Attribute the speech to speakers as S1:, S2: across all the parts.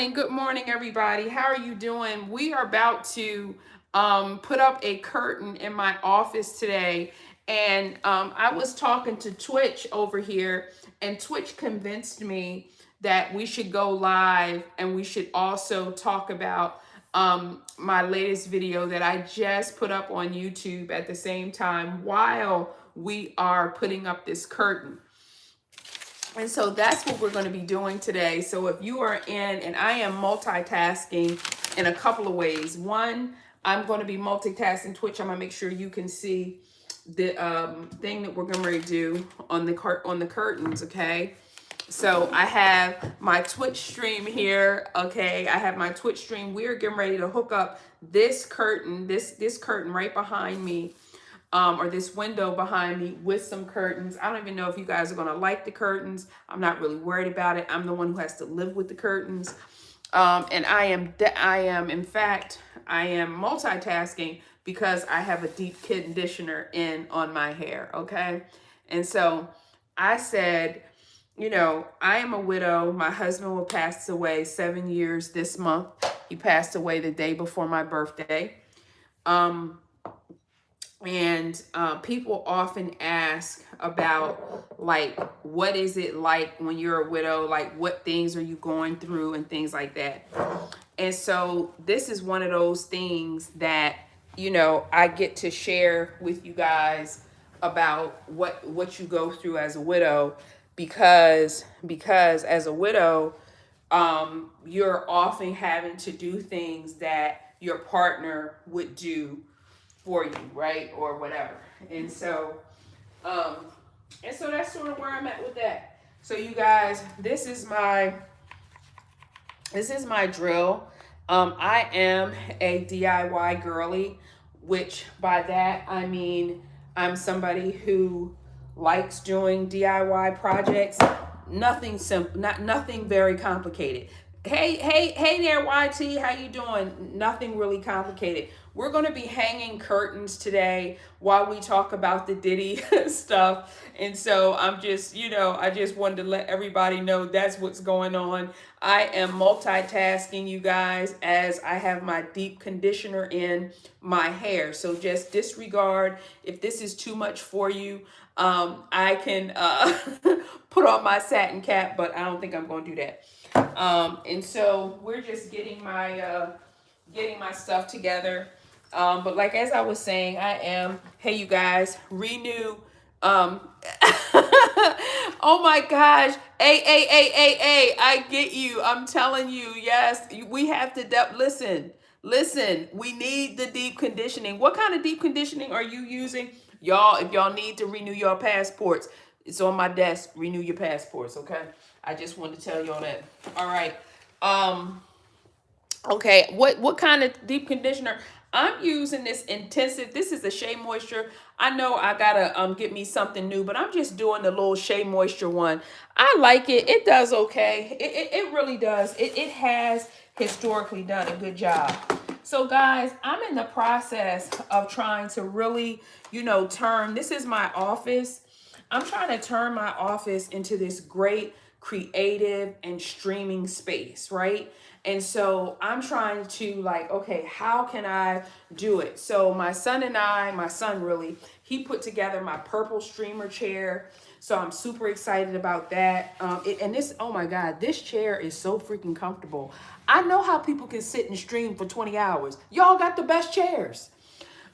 S1: Good morning, everybody. How are you doing? We are about to put up a curtain in my office today. And I was talking to Twitch over here, and Twitch convinced me that we should go live and we should also talk about my latest video that I just put up on YouTube at the same time while we are putting up this curtain. And so that's what we're going to be doing today. So if you are in, and I am multitasking in a couple of ways. One, I'm going to be multitasking Twitch. I'm going to make sure you can see the thing that we're going to do on the curtains. Okay. So I have my Twitch stream here. Okay. I have my Twitch stream. We're getting ready to hook up this curtain, this curtain right behind me, or this window behind me with some curtains. I don't even know if you guys are going to like the curtains. I'm not really worried about it. I'm the one who has to live with the curtains. And in fact, I am multitasking because I have a deep conditioner in on my hair. Okay. And so I said, I am a widow. My husband will pass away 7 years this month. He passed away the day before my birthday. And people often ask about, like, what is it like when you're a widow? Like, what things are you going through and things like that. And so this is one of those things that, I get to share with you guys about what you go through as a widow, because as a widow, you're often having to do things that your partner would do for you, right? Or whatever. Um, and so that's sort of where I'm at with that. So you guys, this is my drill. I am a DIY girly, which by that I mean I'm somebody who likes doing DIY projects. Nothing simple, nothing very complicated. Hey there, YT. How you doing? Nothing really complicated. We're going to be hanging curtains today while we talk about the Diddy stuff. And so I'm just, I just wanted to let everybody know that's what's going on. I am multitasking, you guys, as I have my deep conditioner in my hair. So just disregard if this is too much for you. I can put on my satin cap, but I don't think I'm going to do that. And so we're just getting my stuff together. But like, as I was saying, hey, you guys, renew. Oh my gosh. I get you. I'm telling you. Yes, we have to listen, we need the deep conditioning. What kind of deep conditioning are you using? Y'all, if y'all need to renew your passports, it's on my desk. Renew your passports. Okay. I just wanted to tell y'all that. All right. Okay, what kind of deep conditioner? I'm using this intensive. This is a Shea Moisture. I know I gotta get me something new, but I'm just doing the little Shea Moisture one. I like it. It does okay. It really does. It has historically done a good job. So guys, I'm in the process of trying to really, turn. This is my office. I'm trying to turn my office into this great creative and streaming space, right? And so I'm trying to, like, okay, how can I do it? So my son really, he put together my purple streamer chair. So I'm super excited about that. And this, oh my God, this chair is so freaking comfortable. I know how people can sit and stream for 20 hours. Y'all got the best chairs.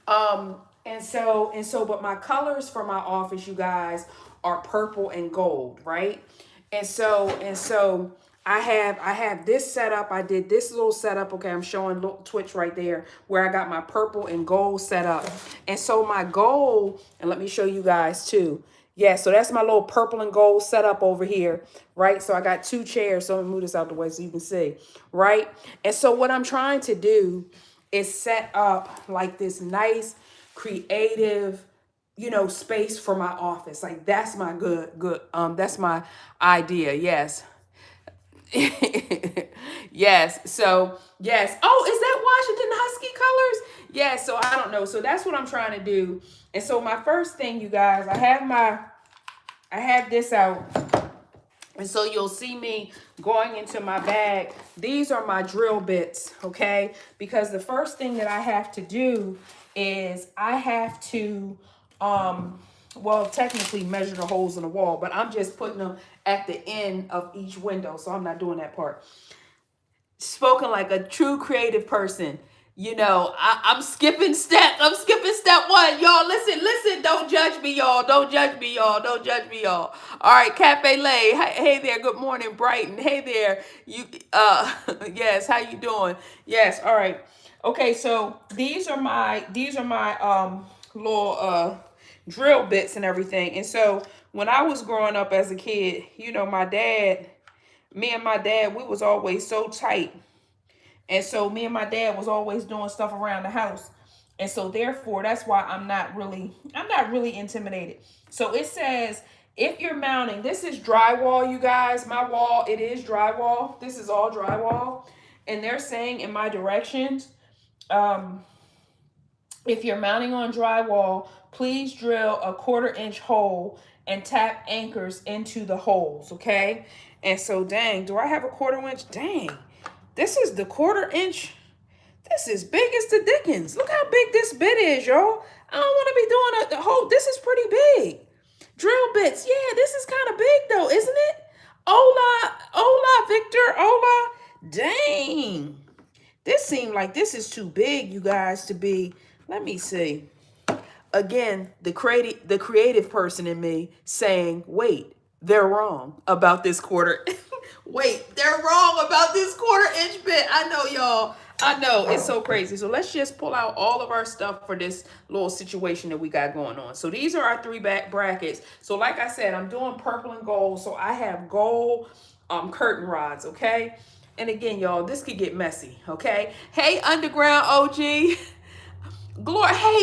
S1: But my colors for my office, you guys, are purple and gold, right? And so I have this setup. I did this little setup. Okay, I'm showing Twitch right there where I got my purple and gold set up. And so my goal, and let me show you guys too. Yeah, so that's my little purple and gold setup over here, right? So I got two chairs. So let me move this out the way so you can see, right? And so what I'm trying to do is set up like this nice, creative, space for my office. Like, that's my that's my idea. Yes. Yes. So yes. Oh, is that Washington Husky colors? Yes. So I don't know. So that's what I'm trying to do. And so my first thing, you guys, I have this out. And so you'll see me going into my bag. These are my drill bits, okay? Because the first thing that I have to do is I have to, well, technically measure the holes in the wall, but I'm just putting them at the end of each window. So I'm not doing that part. Spoken like a true creative person. You know, I'm skipping steps. I'm skipping step one. Y'all, listen. Don't judge me, y'all. Don't judge me, y'all. Don't judge me, y'all. All right, Cafe Lay. Hey there. Good morning, Brighton. Hey there. You, yes. How you doing? Yes. All right. Okay. So these are my little drill bits and everything. And so when I was growing up as a kid, you know, me and my dad, we was always so tight. And so me and my dad was always doing stuff around the house. And so therefore, that's why I'm not really intimidated. So it says, if you're mounting, this is drywall, you guys. My wall, it is drywall. This is all drywall. And they're saying in my directions, if you're mounting on drywall, please drill a 1/4-inch hole and tap anchors into the holes, okay? And so, dang, do I have a 1/4 inch? Dang, this is the 1/4 inch. This is big as the dickens. Look how big this bit is, y'all. I don't want to be doing the whole, this is pretty big. Drill bits, yeah, this is kind of big though, isn't it? Hola, Victor, hola. Dang. This seemed like this is too big, you guys, to be, let me see. Again, the creative person in me saying, wait, they're wrong about this quarter. Wait, they're wrong about this 1/4 inch bit. I know, y'all. I know, it's so crazy. So let's just pull out all of our stuff for this little situation that we got going on. So these are our 3 back brackets. So like I said, I'm doing purple and gold. So I have gold curtain rods, okay? And again, y'all, this could get messy, okay? Hey, Underground OG. Hey,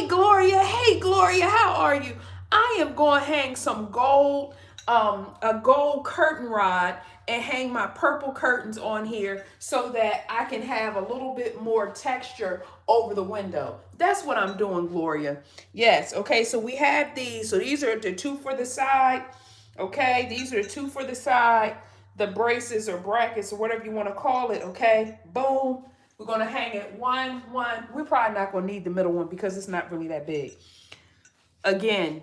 S1: Gloria, how are you? I am going to hang some gold, a gold curtain rod and hang my purple curtains on here so that I can have a little bit more texture over the window. That's what I'm doing, Gloria. Yes, okay, so we have these. So these are the 2 for the side, okay? These are the 2 for the side, the braces or brackets or whatever you want to call it, okay? Boom. We're going to hang it one. We're probably not going to need the middle one because it's not really that big. Again,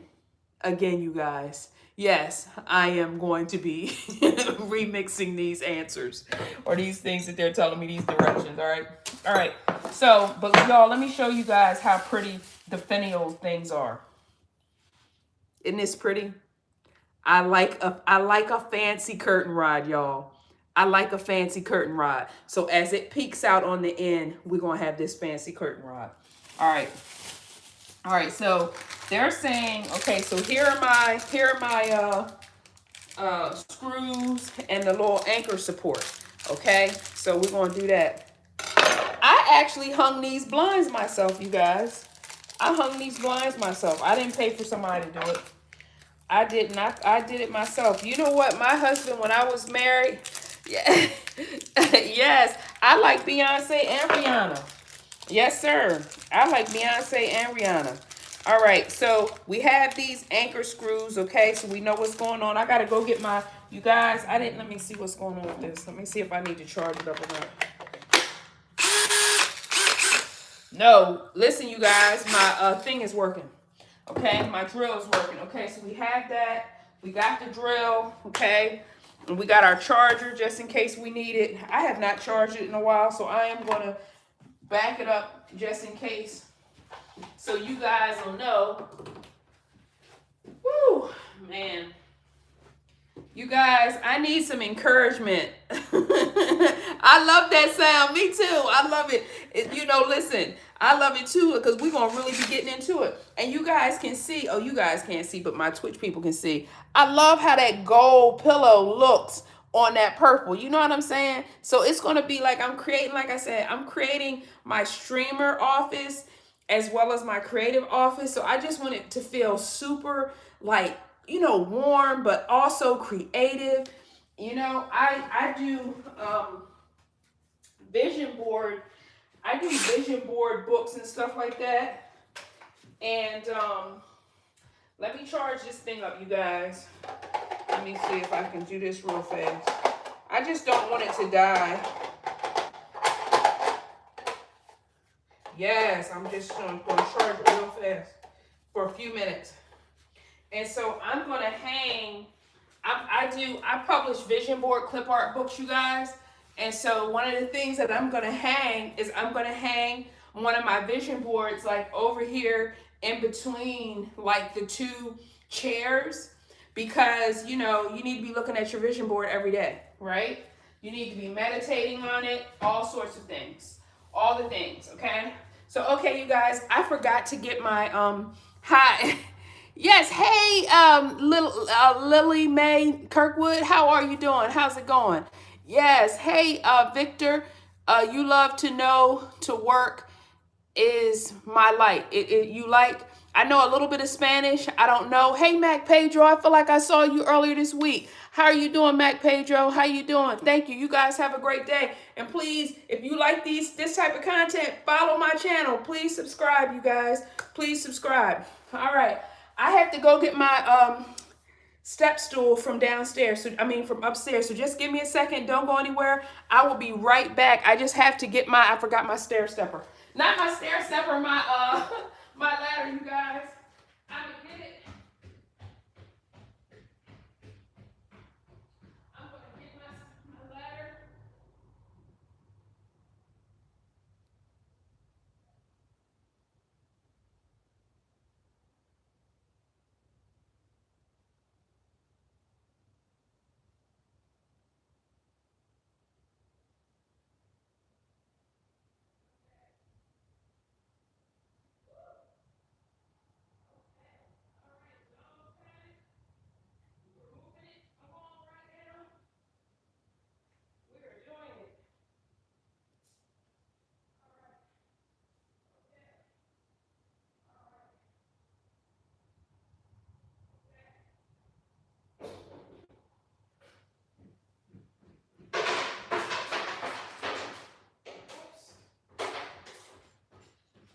S1: you guys. Yes, I am going to be remixing these answers or these things that they're telling me, these directions, all right? All right, so, but y'all, let me show you guys how pretty the finial things are. Isn't this pretty? I like a fancy curtain rod, y'all. I like a fancy curtain rod. So as it peeks out on the end, we're going to have this fancy curtain rod. All right. All right, so they're saying, okay, so here are my screws and the little anchor support. Okay, so we're going to do that. I actually hung these blinds myself, you guys. I hung these blinds myself. I didn't pay for somebody to do it. I did not. I did it myself. You know what? My husband, when I was married, yeah, yes, I like Beyonce and Rihanna. Yes, sir. I like Beyonce and Rihanna. All right, so we have these anchor screws, okay? So we know what's going on. I got to go get my, you guys, let me see what's going on with this. Let me see if I need to charge it up or not. No, listen, you guys, my thing is working. Okay, my drill is working. Okay, so we have that. We got the drill, okay? And we got our charger just in case we need it. I have not charged it in a while, so I am going to back it up just in case. So you guys will know. Woo, man. You guys, I need some encouragement. I love that sound. Me too. I love it. You know, listen, I love it too because we're going to really be getting into it. And you guys can see. Oh, you guys can't see, but my Twitch people can see. I love how that gold pillow looks on that purple. You know what I'm saying? So it's going to be like I'm creating, like I said, I'm creating my streamer office as well as my creative office. So I just want it to feel super like, you know, warm, but also creative. You know, I do vision board. I do vision board books and stuff like that. And let me charge this thing up, you guys. Let me see if I can do this real fast. I just don't want it to die. Yes, I'm just going to charge it real fast for a few minutes. And so I'm going to hang, I publish vision board clip art books, you guys. And so one of the things that I'm going to hang is I'm going to hang one of my vision boards like over here in between like the two chairs, because you know you need to be looking at your vision board every day, right? You need to be meditating on it, all sorts of things, all the things. Okay, so okay, you guys, I forgot to get my hi. Yes, hey, little Lily Mae Kirkwood, how are you doing? How's it going? Yes, hey, Victor, you love to know to work is my light. You like, I know a little bit of Spanish. I don't know. Hey, Mac Pedro, I feel like I saw you earlier this week. How are you doing, Mac Pedro? How you doing? Thank you. You guys have a great day. And please, if you like this type of content, follow my channel. Please subscribe, you guys. Please subscribe. All right. I have to go get my step stool from downstairs. From upstairs. So just give me a second. Don't go anywhere. I will be right back. I just have to get I forgot my stair stepper. Not my stair stepper, my my ladder, you guys. I'm gonna get it. I'm gonna get my ladder.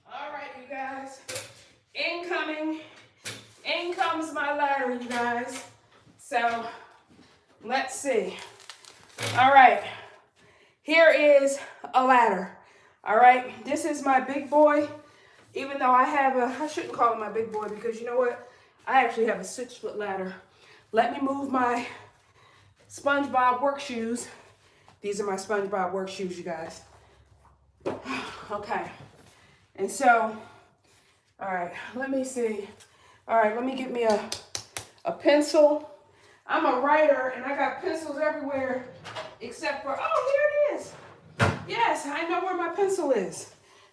S1: All right, you guys. Incoming. In comes my ladder, you guys. So let's see. All right. Here is a ladder. All right. This is my big boy. Even though I shouldn't call it my big boy, because you know what? I actually have a 6-foot ladder. Let me move my SpongeBob work shoes. These are my SpongeBob work shoes, you guys. Okay. And so, all right, let me see. All right, let me get me a pencil. I'm a writer, and I got pencils everywhere except for, oh, here it is. Yes, I know where my pencil is.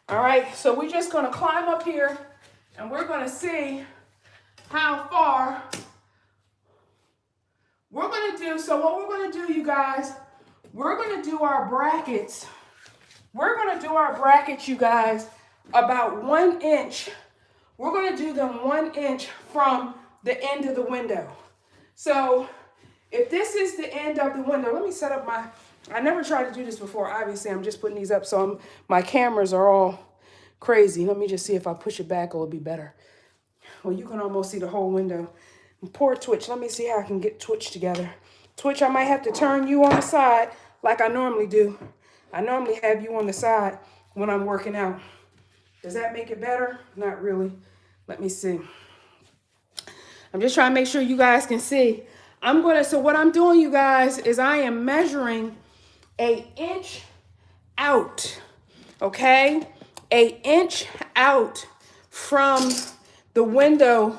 S1: All right, so we're just going to climb up here, and we're going to see how far we're going to do. So what we're going to do, you guys, we're going to do our brackets. We're going to do our brackets, you guys, about 1 inch. We're going to do them 1 inch from the end of the window. So if this is the end of the window, let me set up I never tried to do this before. Obviously, I'm just putting these up, so my cameras are all crazy. Let me just see if I push it back, it'll be better. Well, you can almost see the whole window. And poor Twitch. Let me see how I can get Twitch together. Twitch, I might have to turn you on the side like I normally do. I normally have you on the side when I'm working out. Does that make it better? Not really. Let me see. I'm just trying to make sure you guys can see. So what I'm doing, you guys, is I am measuring 1 inch out, okay? 1 inch out from the window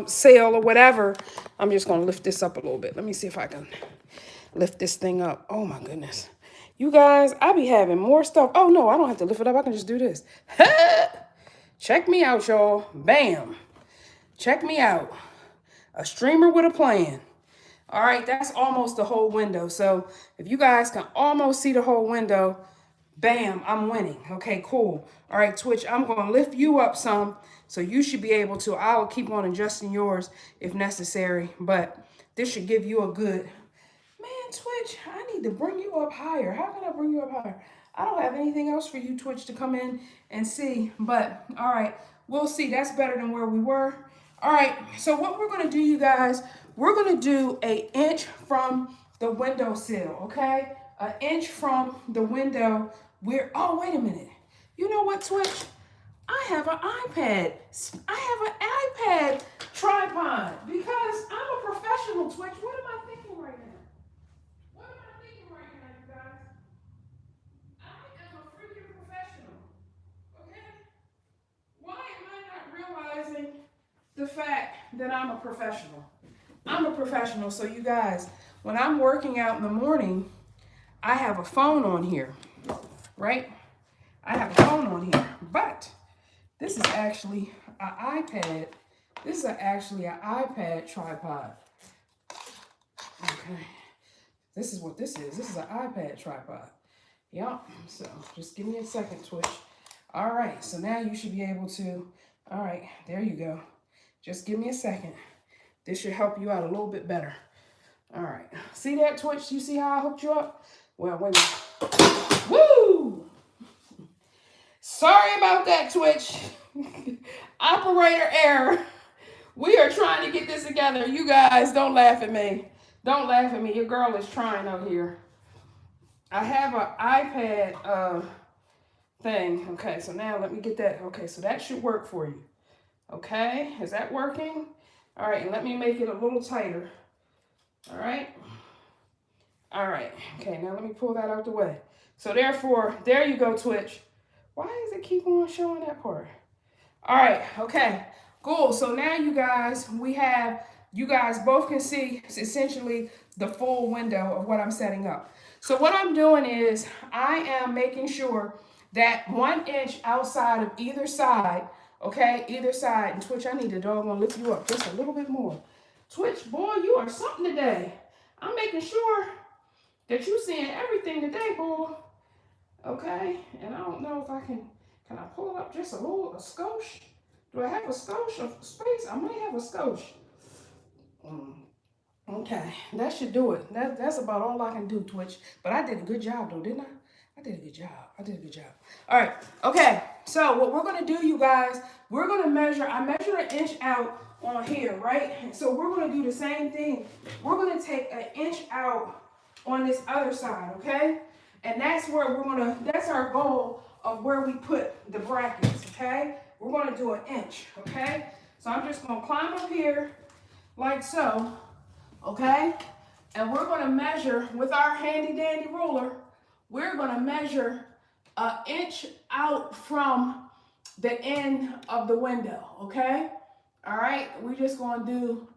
S1: sill or whatever. I'm just gonna lift this up a little bit. Let me see if I can lift this thing up. Oh my goodness. You guys, I be having more stuff. Oh no, I don't have to lift it up. I can just do this. Check me out, y'all. Bam. Check me out. A streamer with a plan. All right, that's almost the whole window. So if you guys can almost see the whole window, bam, I'm winning. Okay, cool. All right, Twitch, I'm going to lift you up some, so you should be able to. I'll keep on adjusting yours if necessary, but this should give you a good, man, Twitch, I need to bring you up higher. How can I bring you up higher? I don't have anything else for you, Twitch, to come in and see, but all right, we'll see. That's better than where we were. All right, so what we're going to do, you guys, we're gonna do an inch from the windowsill, okay? An inch from the window. Oh, wait a minute. You know what, Twitch? I have an iPad. I have an iPad tripod because I'm a professional, Twitch. What am I thinking right now? What am I thinking right now, you guys? I am a freaking professional. Okay? Why am I not realizing the fact that I'm a professional? I'm a professional, so you guys, when I'm working out in the morning, I have a phone on here, right? I have a phone on here, but this is actually an iPad. This is actually an iPad tripod. Okay. This is what this is. This is an iPad tripod. Yep. So just give me a second, Twitch. All right. So now you should be able to. All right. There you go. Just give me a second. This should help you out a little bit better. All right. See that, Twitch? You see how I hooked you up? Well, wait a minute. Woo! Sorry about that, Twitch. Operator error. We are trying to get this together. You guys, don't laugh at me. Don't laugh at me. Your girl is trying out here. I have an iPad thing. Okay, so now let me get that. Okay, so that should work for you. Okay, is that working? All right, and let me make it a little tighter. All right. All right. Okay, now let me pull that out the way. So therefore, there you go, Twitch. Why does it keep on showing that part? All right, okay, cool. So now you guys, you guys both can see essentially the full window of what I'm setting up. So what I'm doing is I am making sure that 1 inch outside of either side, okay, either side, and Twitch, I need to doggone lift you up just a little bit more. Twitch, boy, you are something today. I'm making sure that you're seeing everything today, boy. Okay, and I don't know if I can I pull it up just a skosh? Do I have a skosh of space? I might have a skosh. Okay, that should do it. That's about all I can do, Twitch. But I did a good job, though, didn't I? I did a good job. All right, okay. So what we're going to do, you guys, we're going to measure. I measured 1 inch out on here, right? So we're going to do the same thing. We're going to take 1 inch out on this other side, okay? And that's where that's our goal of where we put the brackets, okay? We're going to do 1 inch, okay? So I'm just going to climb up here like so, okay? And we're going to measure with our handy dandy ruler. We're going to measure 1 inch out from the end of the window, okay? All right, we're just going to do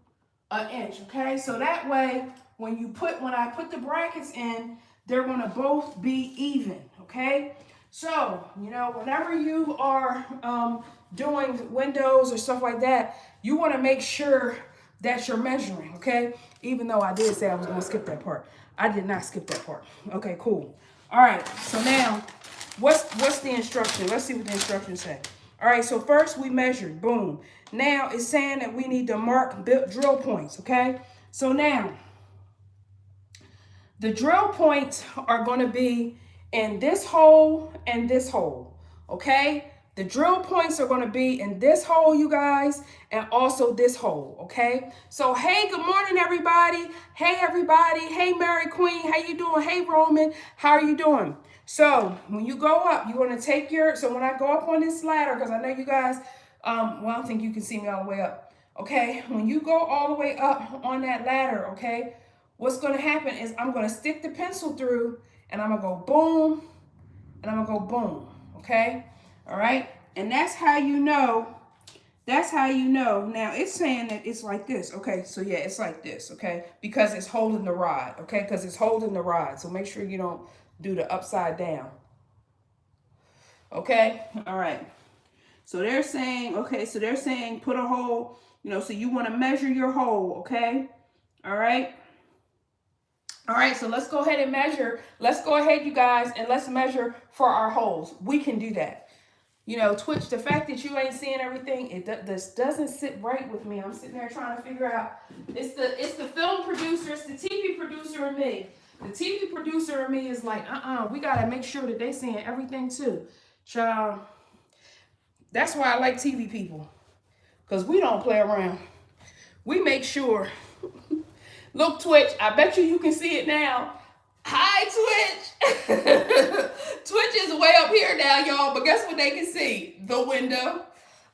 S1: 1 inch, okay? So that way, when I put the brackets in, they're going to both be even, okay? So, whenever you are doing windows or stuff like that, you want to make sure that you're measuring, okay? Even though I did say I was going to skip that part. I did not skip that part. Okay, cool. All right, so now, what's the instruction? Let's see what the instructions say. All right, so first we measured, boom. Now it's saying that we need to mark drill points, okay? So now, the drill points are going to be in this hole and this hole, okay? The drill points are going to be in this hole, you guys, and also this hole, okay? So, hey, good morning, everybody. Hey, everybody. Hey, Mary Queen. How you doing? Hey, Roman. How are you doing? So, when you go up, you're going to take so when I go up on this ladder, because I know you guys, I don't think you can see me all the way up, okay? When you go all the way up on that ladder, okay, what's going to happen is I'm going to stick the pencil through, and I'm going to go boom, and I'm going to go boom, okay? All right? And that's how you know. Now, it's saying that it's like this, okay? So, yeah, it's like this, okay? Because it's holding the rod, okay? Because it's holding the rod. So, make sure you don't do the upside down. Okay? All right. So, they're saying, put a hole, so you want to measure your hole, okay? All right? All right, so let's go ahead and measure. Let's go ahead, you guys, and let's measure for our holes. We can do that. Twitch, the fact that you ain't seeing everything, this doesn't sit right with me. I'm sitting there trying to figure out. It's the film producer, it's the TV producer and me. The TV producer and me is like, we got to make sure that they seeing everything too. Child, that's why I like TV people, because we don't play around. we make sure. Look, Twitch, I bet you can see it now. Hi, Twitch. Twitch is way up here now, y'all, but guess what they can see? The window.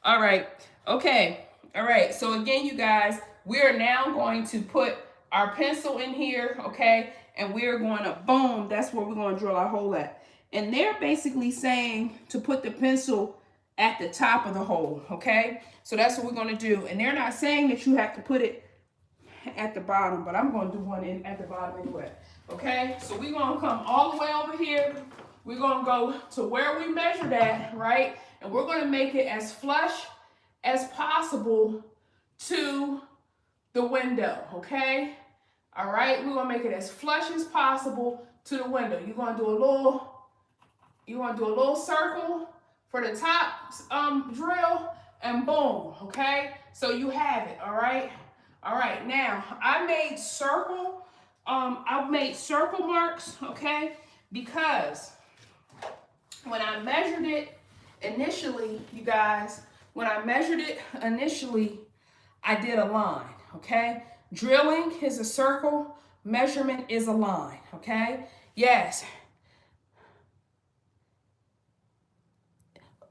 S1: All right. Okay. All right. So again, you guys, we're now going to put our pencil in here, okay? And we're going to, boom, that's where we're going to drill our hole at. And they're basically saying to put the pencil at the top of the hole, okay? So that's what we're going to do. And they're not saying that you have to put it at the bottom, but I'm going to do one in at the bottom anyway. Okay, so we're going to come all the way over here. We're going to go to where we measured at, right? And we're going to make it as flush as possible to the window, okay? All right, we're going to make it as flush as possible to the window. You're going to do a little circle for the top drill, and boom, okay? So you have it, all right? All right, now I made circle marks, okay? Because when I measured it initially, you guys, I did a line, okay? Drilling is a circle, measurement is a line, okay? Yes.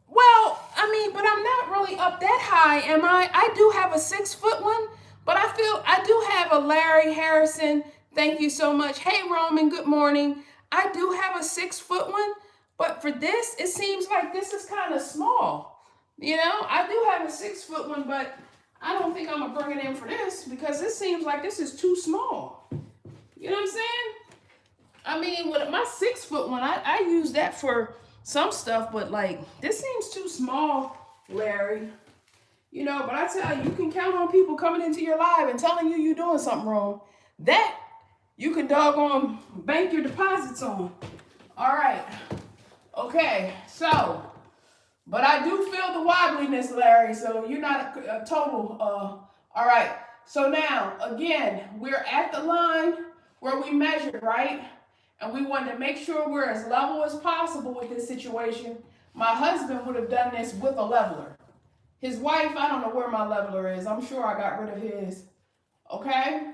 S1: Well, I mean, but I'm not really up that high, am I? I do have a 6-foot one. But I do have a Larry Harrison. Thank you so much. Hey, Roman, good morning. I do have a 6-foot one, but for this, it seems like this is kind of small. You know, I do have a 6-foot one, but I don't think I'm going to bring it in for this because it seems like this is too small. You know what I'm saying? I mean, with my 6-foot one, I use that for some stuff, but like, this seems too small, Larry. You know, but I tell you, you can count on people coming into your live and telling you you're doing something wrong. That you can doggone bank your deposits on. All right. Okay, so, but I do feel the wobbliness, Larry, so you're not a total. All right, so now, again, we're at the line where we measured, right? And we wanted to make sure we're as level as possible with this situation. My husband would have done this with a leveler. His wife, I don't know where my leveler is. I'm sure I got rid of his. Okay?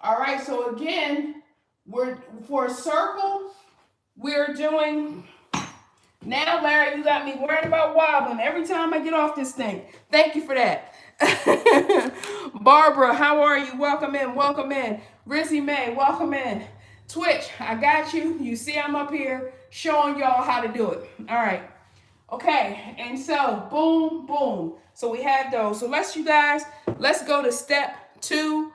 S1: All right, so again, for a circle, we're doing, now Larry, you got me worried about wobbling every time I get off this thing. Thank you for that. Barbara, how are you? Welcome in, welcome in. Rizzy May, welcome in. Twitch, I got you. You see I'm up here showing y'all how to do it. All right. Okay, and so boom, boom. So we have those. So let's go to step 2.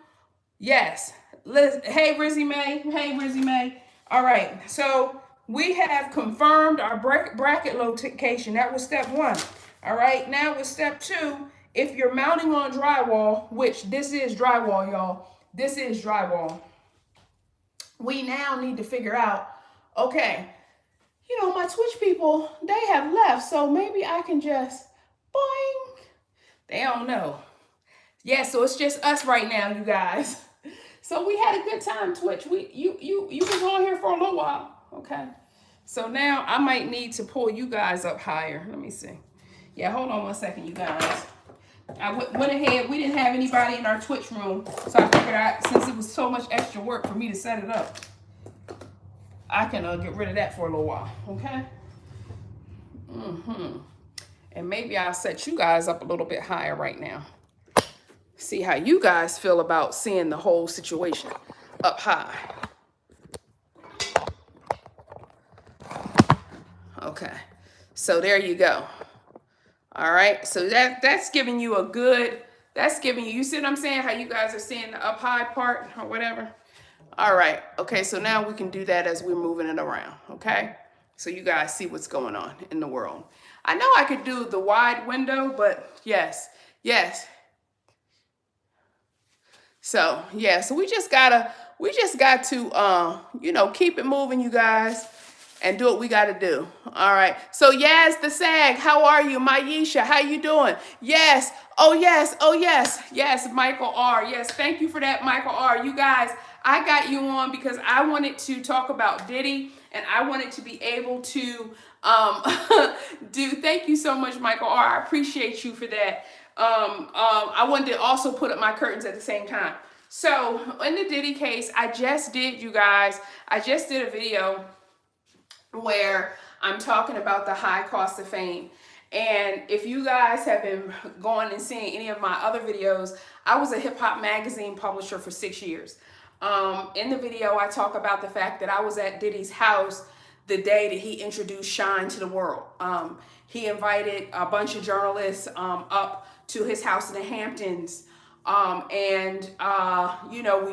S1: Yes. Hey, Rizzy May. Hey, Rizzy May. All right. So we have confirmed our bracket location. That was step 1. All right. Now with step 2, if you're mounting on drywall, which this is drywall, y'all. This is drywall. We now need to figure out, okay, you know, my Twitch people, they have left, so maybe I can just, boing. They don't know. Yeah, so it's just us right now, you guys. So we had a good time, Twitch. You was on here for a little while, okay? So now I might need to pull you guys up higher. Let me see. Yeah, hold on one second, you guys. I went ahead. We didn't have anybody in our Twitch room, so I figured since it was so much extra work for me to set it up, I can get rid of that for a little while, okay? And maybe I'll set you guys up a little bit higher right now. See how you guys feel about seeing the whole situation up high. Okay, so there you go. All right, so that's giving you a good, you see what I'm saying? How you guys are seeing the up high part or whatever. All right, okay, so now we can do that as we're moving it around, okay? So you guys see what's going on in the world. I know I could do the wide window, but yes. So, yeah, so we just got to, you know, keep it moving, you guys, and do what we got to do. All right. So, yes, the SAG, how are you? Maisha, how you doing? Yes. Oh, yes. Yes, Michael R. Yes, thank you for that, Michael R. You guys, I got you on because I wanted to talk about Diddy, and I wanted to be able to thank you so much, Michael R. I appreciate you for that. I wanted to also put up my curtains at the same time. So in the Diddy case, you guys, I just did a video where I'm talking about the high cost of fame. And if you guys have been going and seeing any of my other videos, I was a hip hop magazine publisher for 6 years. In the video, I talk about the fact that I was at Diddy's house the day that he introduced Shine to the world. He invited a bunch of journalists up to his house in the Hamptons. We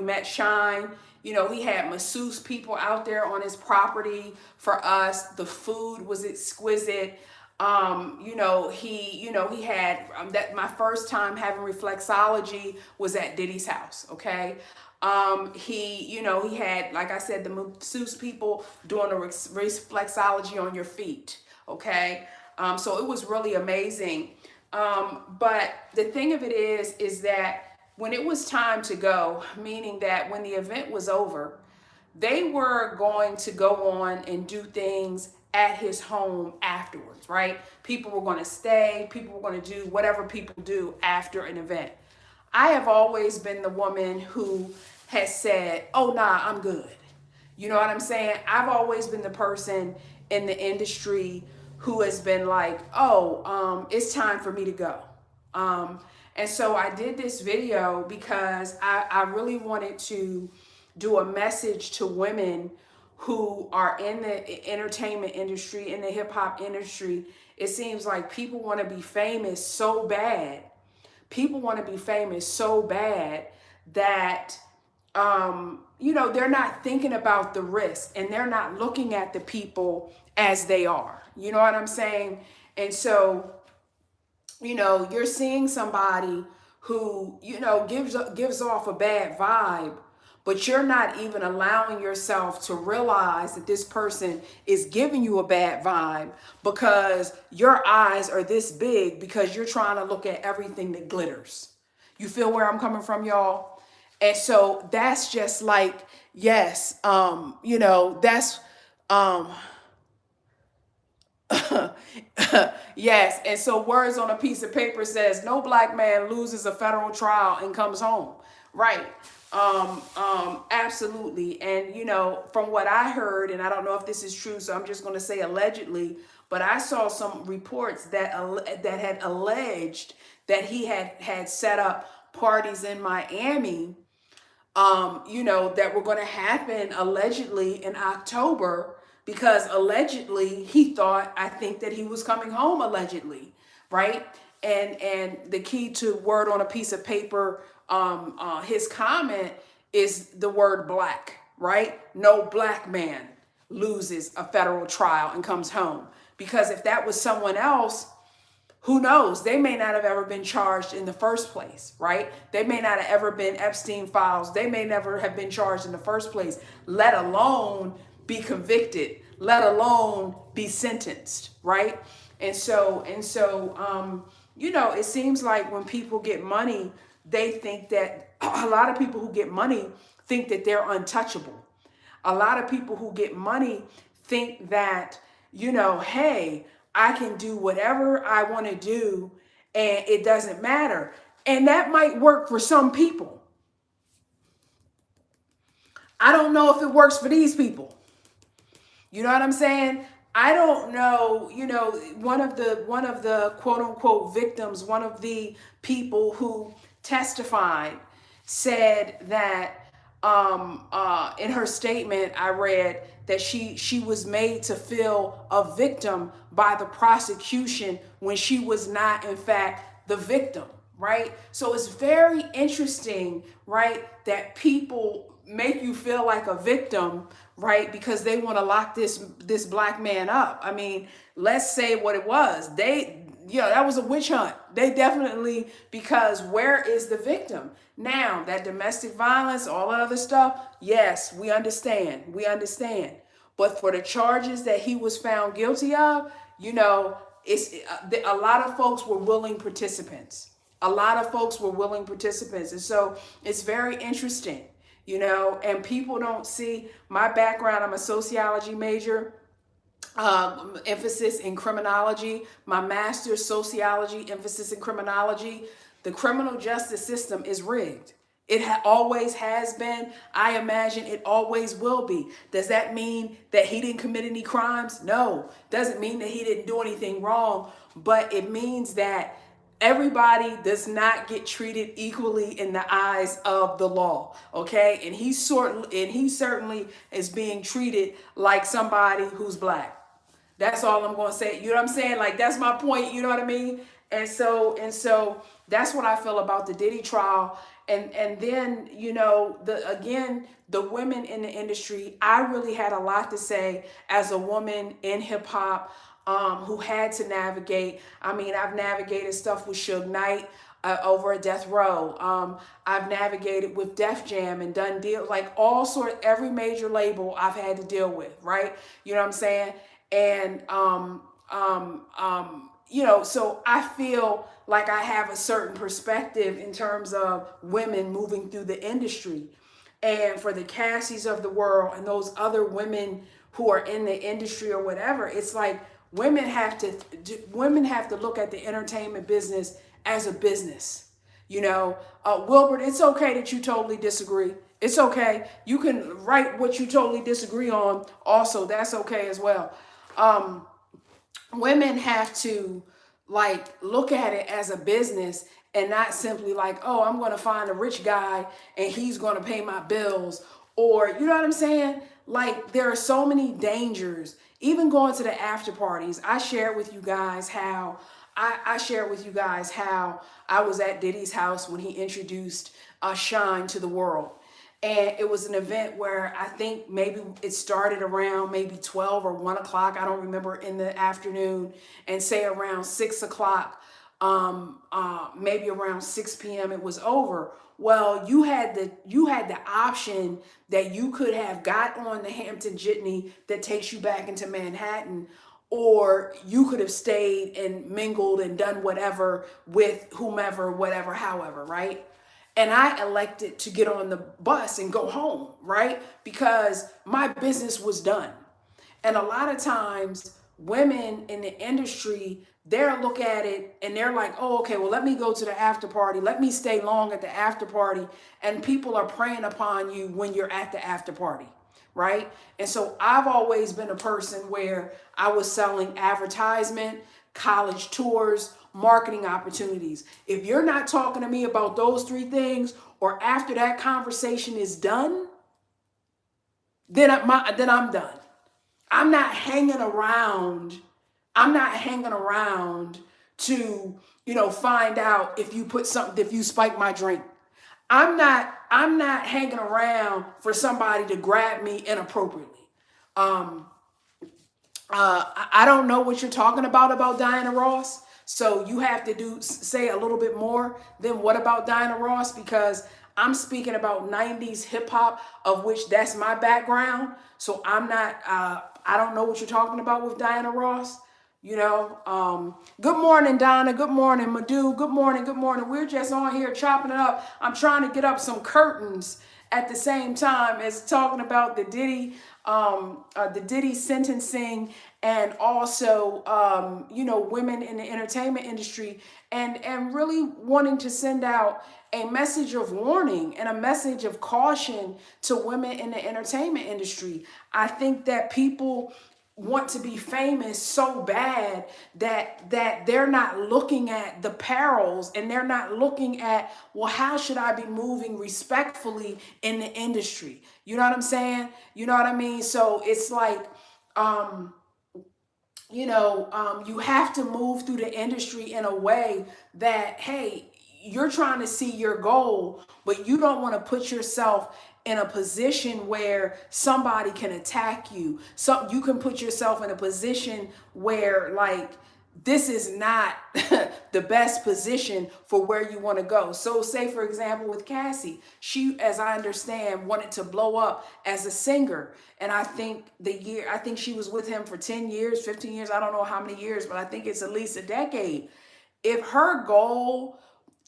S1: met Shine. He had masseuse people out there on his property for us. The food was exquisite. He had that my first time having reflexology was at Diddy's house. Okay. He had, like I said, the masseuse people doing the reflexology on your feet. Okay. So it was really amazing. But the thing of it is that when it was time to go, meaning that when the event was over, they were going to go on and do things at his home afterwards, right? People were going to stay, people were going to do whatever people do after an event. I have always been the woman who has said, oh, nah, I'm good. You know what I'm saying? I've always been the person in the industry who has been like, it's time for me to go. And so I did this video because I really wanted to do a message to women who are in the entertainment industry, in the hip hop industry. It seems like people want to be famous so bad. People want to be famous so bad that, they're not thinking about the risk and they're not looking at the people as they are. You know what I'm saying? And so, you're seeing somebody who, gives off a bad vibe, but you're not even allowing yourself to realize that this person is giving you a bad vibe because your eyes are this big because you're trying to look at everything that glitters. You feel where I'm coming from, y'all? And so that's just like, yes, that's, yes. And so words on a piece of paper says no black man loses a federal trial and comes home. Right. Absolutely. And, from what I heard, and I don't know if this is true, so I'm just going to say allegedly, but I saw some reports that had alleged that he had set up parties in Miami, that were going to happen allegedly in October, because allegedly I think that he was coming home allegedly, right? And the key to word on a piece of paper, his comment is the word black, right? No black man loses a federal trial and comes home. Because if that was someone else, who knows? They may not have ever been charged in the first place, right? They may not have ever been Epstein files. They may never have been charged in the first place, let alone be convicted, let alone be sentenced, right? And so, it seems like when people get money, they think that a lot of people who get money think that they're untouchable. A lot of people who get money think that, hey, I can do whatever I want to do and it doesn't matter. And that might work for some people. I don't know if it works for these people. You know what I'm saying? I don't know, one of the quote unquote victims, one of the people who testified said that in her statement, I read that she was made to feel a victim by the prosecution when she was not, in fact, the victim, right? So it's very interesting, right, that people make you feel like a victim, right, because they want to lock this black man up. I mean, let's say what it was. That was a witch hunt. They definitely, because where is the victim? Now, that domestic violence, all that other stuff, yes, we understand. But for the charges that he was found guilty of, it's a lot of folks were willing participants. And so it's very interesting, and people don't see my background. I'm a sociology major. emphasis in criminology, my master's sociology, emphasis in criminology. The criminal justice system is rigged. It always has been. I imagine it always will be. Does that mean that he didn't commit any crimes? No. Doesn't mean that he didn't do anything wrong, but it means that everybody does not get treated equally in the eyes of the law. Okay, and he certainly is being treated like somebody who's black. That's all I'm going to say. You know what I'm saying? Like, that's my point. You know what I mean? And so that's what I feel about the Diddy trial. And then, the women in the industry, I really had a lot to say as a woman in hip hop, who had to navigate. I mean, I've navigated stuff with Suge Knight, over at Death Row. I've navigated with Def Jam and done deals, like every major label I've had to deal with, right? You know what I'm saying? And so I feel like I have a certain perspective in terms of women moving through the industry. And for the Cassies of the world and those other women who are in the industry or whatever, it's like women have to look at the entertainment business as a business. Wilbert, it's okay that you totally disagree. It's okay. You can write what you totally disagree on. Also, that's okay as well. Um, Women have to look at it as a business and not simply like, oh, I'm going to find a rich guy and he's going to pay my bills, or you know what I'm saying? Like, there are so many dangers. Even going to the after parties, I shared with you guys how I was at Diddy's house when he introduced Shine to the world. And it was an event where I think maybe it started around maybe 12 or 1 o'clock. I don't remember, in the afternoon. And say around 6 o'clock, maybe around 6 p.m. it was over. Well, you had the option that you could have got on the Hampton Jitney that takes you back into Manhattan, or you could have stayed and mingled and done whatever with whomever, whatever, however, right? And I elected to get on the bus and go home, right? Because my business was done. And a lot of times, women in the industry, they'll look at it and they're like, oh, okay, well, let me go to the after party. Let me stay long at the after party. And people are preying upon you when you're at the after party, right? And so I've always been a person where I was selling advertisement, college tours, marketing opportunities. If you're not talking to me about those three things, or after that conversation is done, then I'm done. I'm not hanging around. I'm not hanging around to, find out if you spike my drink. I'm not hanging around for somebody to grab me inappropriately. Um, I don't know what you're talking about Diana Ross. So you have to say a little bit more than what about Diana Ross, because I'm speaking about 90s hip hop, of which that's my background. So I'm not, I don't know what you're talking about with Diana Ross. Good morning, Donna. Good morning, Madhu. Good morning. Good morning. We're just on here chopping it up. I'm trying to get up some curtains at the same time as talking about the Diddy sentencing, and also, women in the entertainment industry, and really wanting to send out a message of warning and a message of caution to women in the entertainment industry. I think that people want to be famous so bad that they're not looking at the perils, and they're not looking at, well, how should I be moving respectfully in the industry? You know what I'm saying? You know what I mean? So it's like, you have to move through the industry in a way that, hey, you're trying to see your goal, but you don't want to put yourself in a position where somebody can attack you. So you can put yourself in a position where, like, this is not the best position for where you want to go. So say, for example, with Cassie, she, as I understand, wanted to blow up as a singer. And I think she was with him for 10 years, 15 years. I don't know how many years, but I think it's at least a decade. If her goal,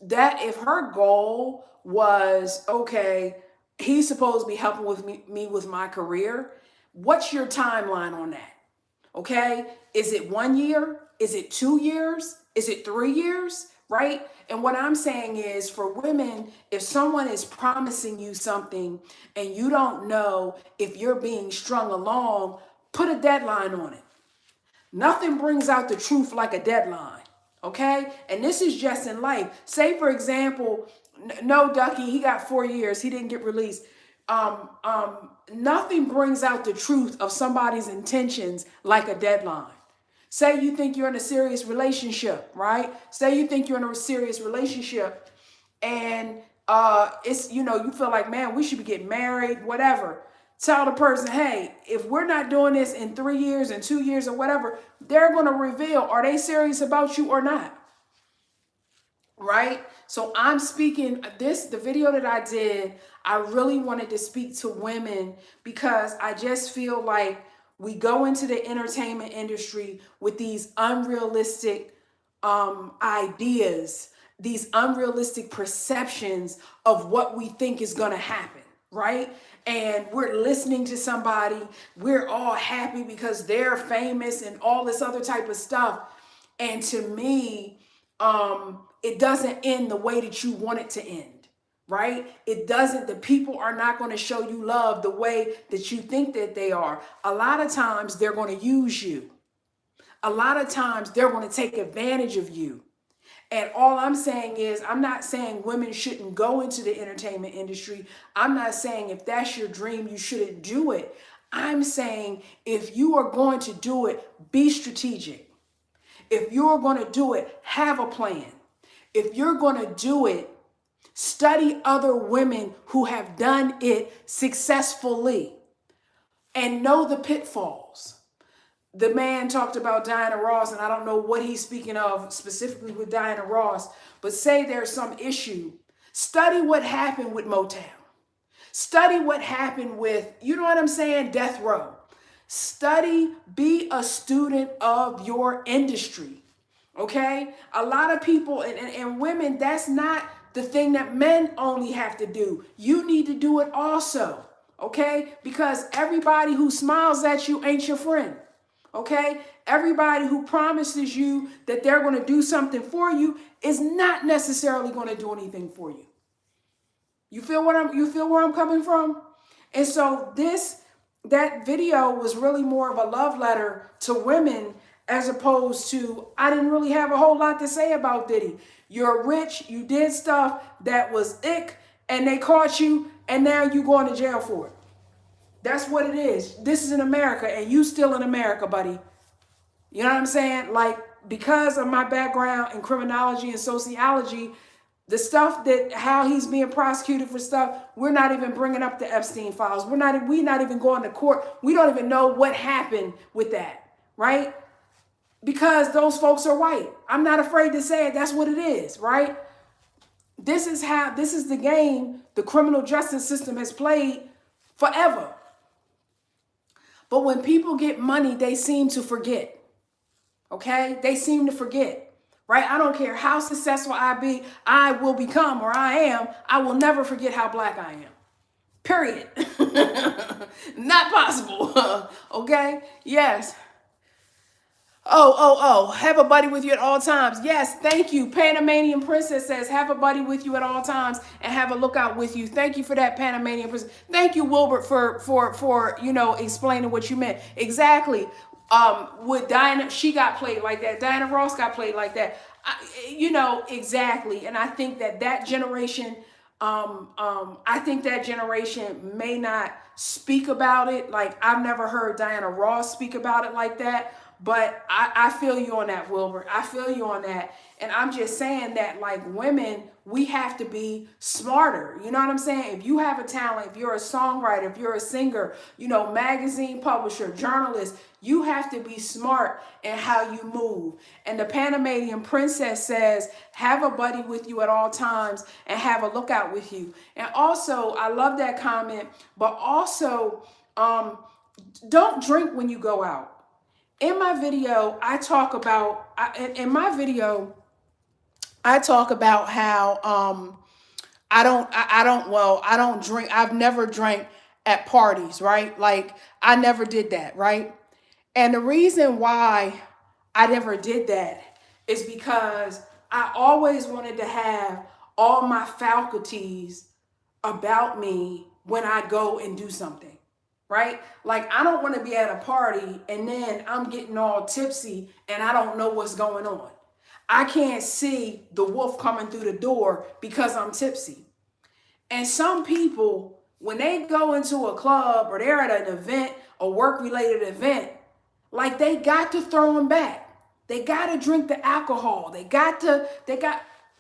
S1: if her goal was, okay, he's supposed to be helping with me with my career, what's your timeline on that? Okay? Is it 1 year? Is it 2 years? Is it 3 years? Right? And what I'm saying is for women, if someone is promising you something and you don't know if you're being strung along, put a deadline on it. Nothing brings out the truth like a deadline. Okay? And this is just in life. Say, for example, no, Ducky, he got 4 years. He didn't get released. Nothing brings out the truth of somebody's intentions like a deadline. Say you think you're in a serious relationship, right? Say you think you're in a serious relationship and it's, you feel like, man, we should be getting married, whatever. Tell the person, hey, if we're not doing this in 3 years and 2 years or whatever, they're going to reveal, are they serious about you or not? Right? So I'm speaking the video that I did, I really wanted to speak to women because I just feel like we go into the entertainment industry with these unrealistic ideas, these unrealistic perceptions of what we think is going to happen, right? And we're listening to somebody, we're all happy because they're famous and all this other type of stuff. And to me, it doesn't end the way that you want it to end, right? It doesn't, the people are not going to show you love the way that you think that they are. A lot of times they're going to use you. A lot of times they're going to take advantage of you. And all I'm saying is, I'm not saying women shouldn't go into the entertainment industry. I'm not saying if that's your dream, you shouldn't do it. I'm saying if you are going to do it, be strategic. If you're going to do it, have a plan. If you're going to do it, study other women who have done it successfully and know the pitfalls. The man talked about Diana Ross, and I don't know what he's speaking of specifically with Diana Ross, but say there's some issue. Study what happened with Motown. Study what happened with, you know what I'm saying, Death Row. Study, be a student of your industry. Okay? A lot of people and women, that's not the thing that men only have to do. You need to do it also. Okay? Because everybody who smiles at you ain't your friend. Okay? Everybody who promises you that they're going to do something for you is not necessarily going to do anything for you. You feel where I'm coming from? And so that video was really more of a love letter to women as opposed to, I didn't really have a whole lot to say about Diddy. You're rich, you did stuff that was ick, and they caught you, and now you going to jail for it. That's what it is. This is in America, and you still in America, buddy. You know what I'm saying? Like, because of my background in criminology and sociology, the stuff how he's being prosecuted for stuff, we're not even bringing up the Epstein files. We're not even going to court. We don't even know what happened with that, right? Because those folks are white. I'm not afraid to say it. That's what it is, right? This is the game the criminal justice system has played forever. But when people get money, they seem to forget. Okay? They seem to forget. Right? I don't care how successful I will become, or I am, I will never forget how black I am. Period. Not possible. Okay? Yes. Oh, have a buddy with you at all times. Yes, thank you. Panamanian Princess says, have a buddy with you at all times and have a lookout with you. Thank you for that, Panamanian Princess. Thank you, Wilbert, for explaining what you meant. Exactly. With Diana, she got played like that. Diana Ross got played like that. Exactly. And I think that generation, I think that generation may not speak about it. Like, I've never heard Diana Ross speak about it like that. But I feel you on that, Wilbur. I feel you on that. And I'm just saying that, like, women, we have to be smarter. You know what I'm saying? If you have a talent, if you're a songwriter, if you're a singer, magazine publisher, journalist, you have to be smart in how you move. And the Panamanian Princess says, have a buddy with you at all times and have a lookout with you. And also, I love that comment, but also, don't drink when you go out. In my video, I talk about how I don't drink. I've never drank at parties, right? Like, I never did that, right? And the reason why I never did that is because I always wanted to have all my faculties about me when I go and do something, right? Like, I don't want to be at a party and then I'm getting all tipsy and I don't know what's going on. I can't see the wolf coming through the door because I'm tipsy. And some people, when they go into a club or they're at an event, a work related event, like, they got to throw them back. They got to drink the alcohol.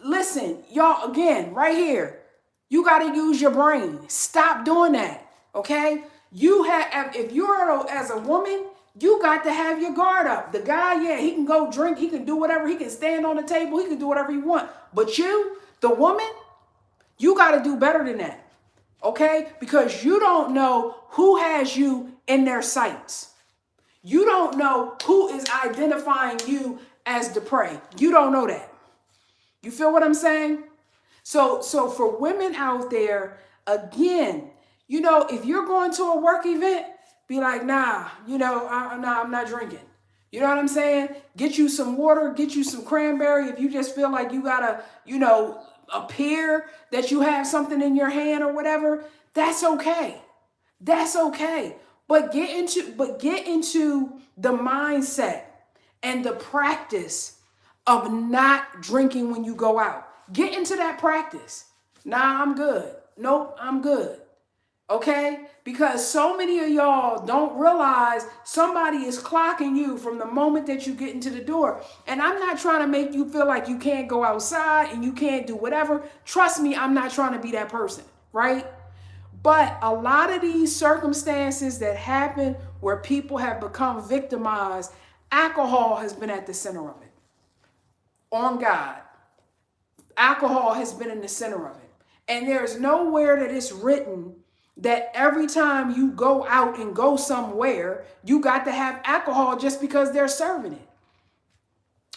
S1: Listen, y'all, again, right here, you got to use your brain. Stop doing that. Okay. If you're as a woman, you got to have your guard up. The guy, yeah, he can go drink. He can do whatever. He can stand on the table. He can do whatever he wants. But you, the woman, you got to do better than that. Okay. Because you don't know who has you in their sights. You don't know who is identifying you as the prey. You don't know that. You feel what I'm saying? So for women out there, again, if you're going to a work event, be like, nah, I'm not drinking. You know what I'm saying? Get you some water, get you some cranberry. If you just feel like you gotta, appear that you have something in your hand or whatever, that's okay. That's okay. But get into the mindset and the practice of not drinking when you go out. Get into that practice. Nah, I'm good. Nope, I'm good. Okay? Because so many of y'all don't realize somebody is clocking you from the moment that you get into the door. And I'm not trying to make you feel like you can't go outside and you can't do whatever. Trust me, I'm not trying to be that person, right? But a lot of these circumstances that happen where people have become victimized, alcohol has been at the center of it. On God. Alcohol has been in the center of it. And there's nowhere that it's written that every time you go out and go somewhere, you got to have alcohol just because they're serving it.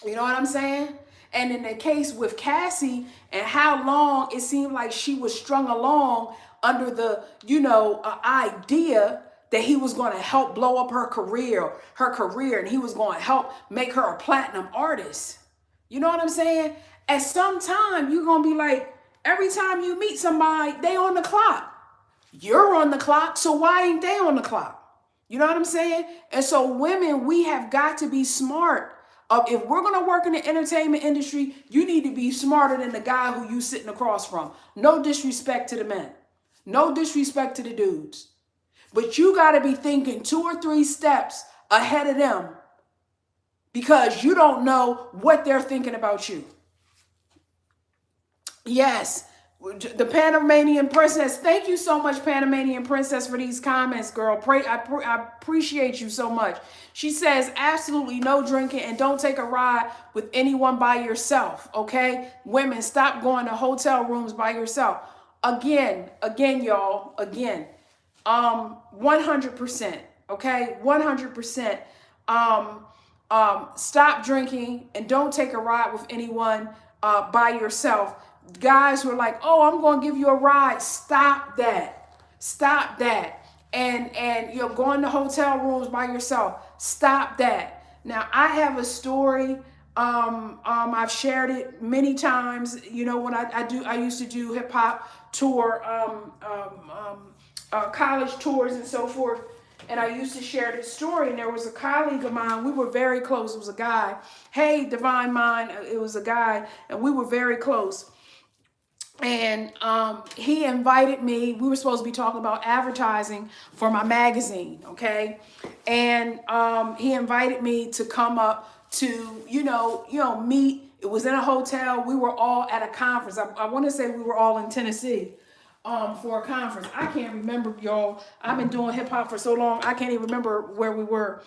S1: You know what I'm saying? And in the case with Cassie and how long it seemed like she was strung along under the, idea that he was going to help blow up her career, and he was going to help make her a platinum artist. You know what I'm saying? At some time, you're going to be like, every time you meet somebody, they on the clock. You're on the clock, so why ain't they on the clock? You know what I'm saying? And so women, we have got to be smart. If we're going to work in the entertainment industry, you need to be smarter than the guy who you sitting across from. No disrespect to the men. No disrespect to the dudes. But you got to be thinking 2 or 3 steps ahead of them because you don't know what they're thinking about you. Yes, the Panamanian Princess. Thank you so much, Panamanian Princess, for these comments, girl. I appreciate you so much. She says, absolutely no drinking and don't take a ride with anyone by yourself, okay? Women, stop going to hotel rooms by yourself. Again, y'all, 100%, okay? 100%. Stop drinking and don't take a ride with anyone by yourself. Guys who are like, oh, I'm going to give you a ride. Stop that. Stop that. And you're going to hotel rooms by yourself. Stop that. Now, I have a story. I've shared it many times. When I used to do hip hop tour, college tours and so forth. And I used to share this story, and there was a colleague of mine. We were very close. It was a guy. Hey, Divine Mind. It was a guy, and we were very close. And he invited me. We were supposed to be talking about advertising for my magazine, okay? And he invited me to come up to, meet. It was in a hotel. We were all at a conference. I want to say we were all in Tennessee for a conference. I can't remember, y'all. I've been doing hip hop for so long, I can't even remember where we were.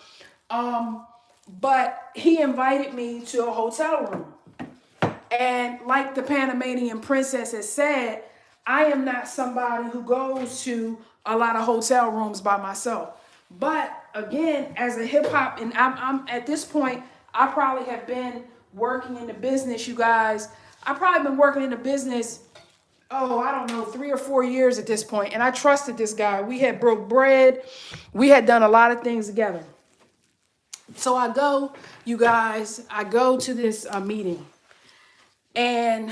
S1: But he invited me to a hotel room. And like the Panamanian Princess has said, I am not somebody who goes to a lot of hotel rooms by myself. But again, as a hip hop, and I'm at this point, I probably have been working in the business, you guys. I've probably been working in the business, I don't know, 3 or 4 years at this point. And I trusted this guy. We had broke bread. We had done a lot of things together. So I go, you guys, I go to this meeting. And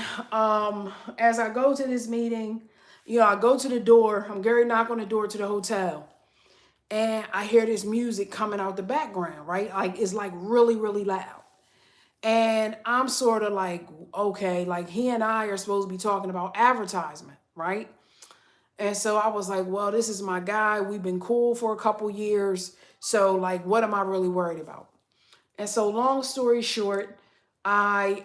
S1: as I go to this meeting, I go to the door. I'm Gary knock on the door to the hotel. And I hear this music coming out the background, right? Like it's like really, really loud. And I'm sort of like, okay, like he and I are supposed to be talking about advertisement, right? And so I was like, well, this is my guy. We've been cool for a couple years. So like, what am I really worried about? And so long story short, I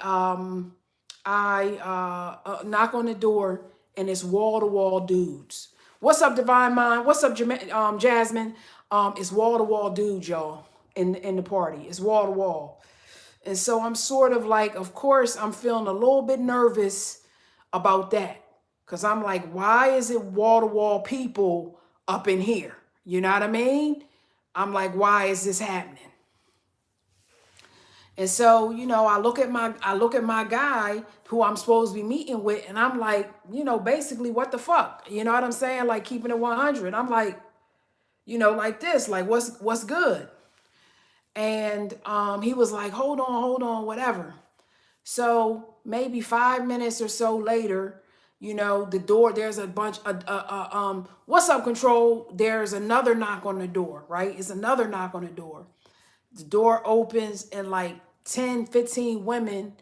S1: knock on the door and it's wall to wall dudes. What's up, Divine Mind? What's up, Jasmine? It's wall to wall dudes, y'all, in the party. It's wall to wall. And so I'm sort of like, of course, I'm feeling a little bit nervous about that. Because I'm like, why is it wall to wall people up in here? You know what I mean? I'm like, why is this happening? And so, I look at my guy who I'm supposed to be meeting with, and I'm like, basically, what the fuck? You know what I'm saying? Like keeping it 100. I'm like, like this, like what's good? And he was like, hold on, whatever. So maybe 5 minutes or so later, the door, there's a bunch of, what's up, control? There's another knock on the door, right? It's another knock on the door. The door opens and like 10, 15 women,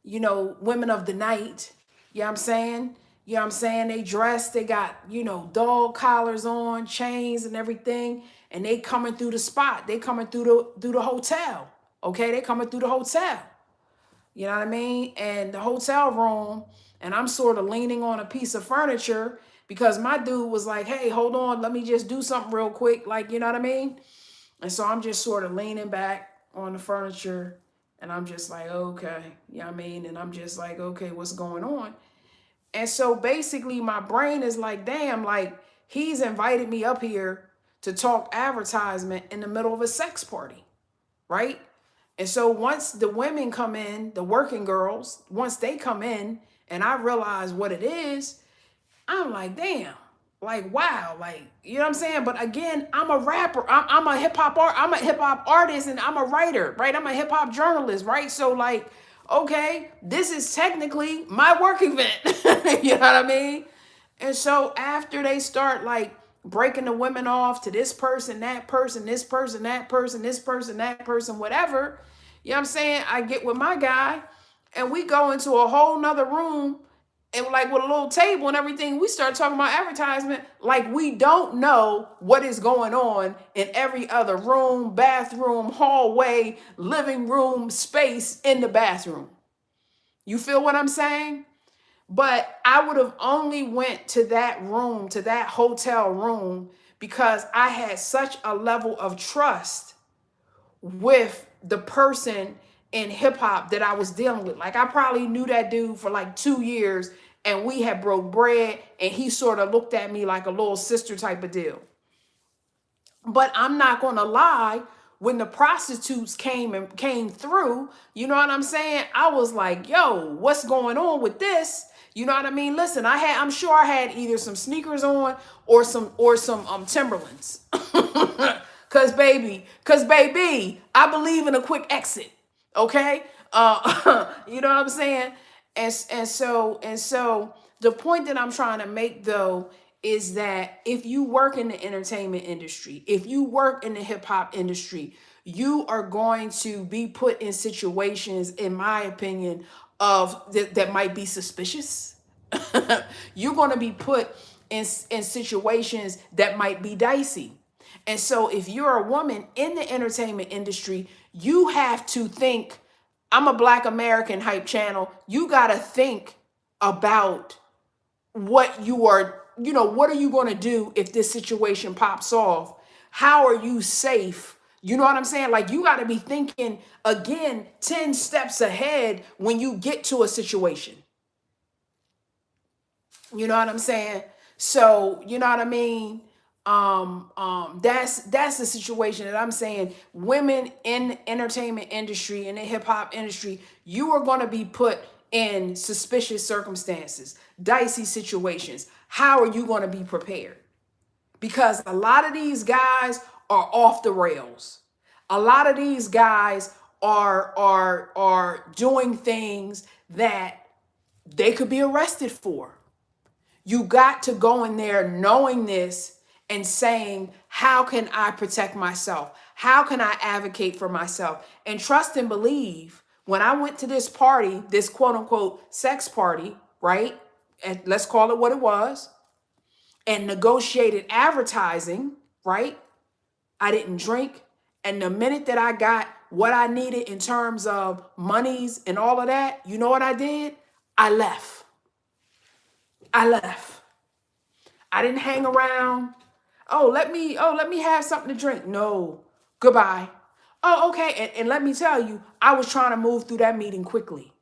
S1: women of the night, you know what I'm saying? You know what I'm saying? They dressed, they got, dog collars on, chains and everything. And they coming through the spot. They coming through the hotel. Okay, they coming through the hotel. You know what I mean? And the hotel room, and I'm sort of leaning on a piece of furniture because my dude was like, hey, hold on, let me just do something real quick. Like, you know what I mean? And so I'm just sort of leaning back on the furniture and I'm just like, okay, you know what I mean? And I'm just like, okay, what's going on? And so basically my brain is like, damn, like he's invited me up here to talk advertisement in the middle of a sex party, right? And so once the women come in, the working girls, once they come in and I realize what it is, I'm like, damn, like, wow, like, you know what I'm saying? But again, I'm a rapper. I'm a I'm a hip hop artist and I'm a writer, right? I'm a hip hop journalist, right? So like, okay, this is technically my work event. You know what I mean? And so after they start like breaking the women off to this person, that person, this person, that person, this person, that person, whatever, you know what I'm saying? I get with my guy and we go into a whole nother room and like with a little table and everything, we start talking about advertisement like we don't know what is going on in every other room, bathroom, hallway, living room, space in the bathroom. You feel what I'm saying? But I would have only went to that room, to that hotel room, because I had such a level of trust with the person in hip hop that I was dealing with. Like I probably knew that dude for like 2 years and we had broke bread and he sort of looked at me like a little sister type of deal. But I'm not going to lie, when the prostitutes came through, you know what I'm saying? I was like, yo, what's going on with this? You know what I mean? Listen, I'm sure I had either some sneakers on or some Timberlands. Cause baby, I believe in a quick exit. Okay? You know what I'm saying? And so the point that I'm trying to make though is that if you work in the entertainment industry, if you work in the hip hop industry, you are going to be put in situations, in my opinion, that might be suspicious. You're going to be put in situations that might be dicey. And so if you're a woman in the entertainment industry, you have to think, I'm a Black American hype channel. You got to think about what you are, what are you going to do if this situation pops off? How are you safe? You know what I'm saying? Like you got to be thinking again, 10 steps ahead when you get to a situation. You know what I'm saying? So, you know what I mean? That's the situation that I'm saying. Women in the entertainment industry, in the hip hop industry, you are going to be put in suspicious circumstances, dicey situations. How are you going to be prepared? Because a lot of these guys are off the rails. A lot of these guys are doing things that they could be arrested for. You got to go in there knowing this and saying, how can I protect myself? How can I advocate for myself? And trust and believe, when I went to this party, this quote unquote sex party, right? And let's call it what it was, and negotiated advertising, right? I didn't drink. And the minute that I got what I needed in terms of monies and all of that, you know what I did? I left. I left. I didn't hang around. Oh, let me have something to drink. No. Goodbye. Oh, okay. And let me tell you, I was trying to move through that meeting quickly.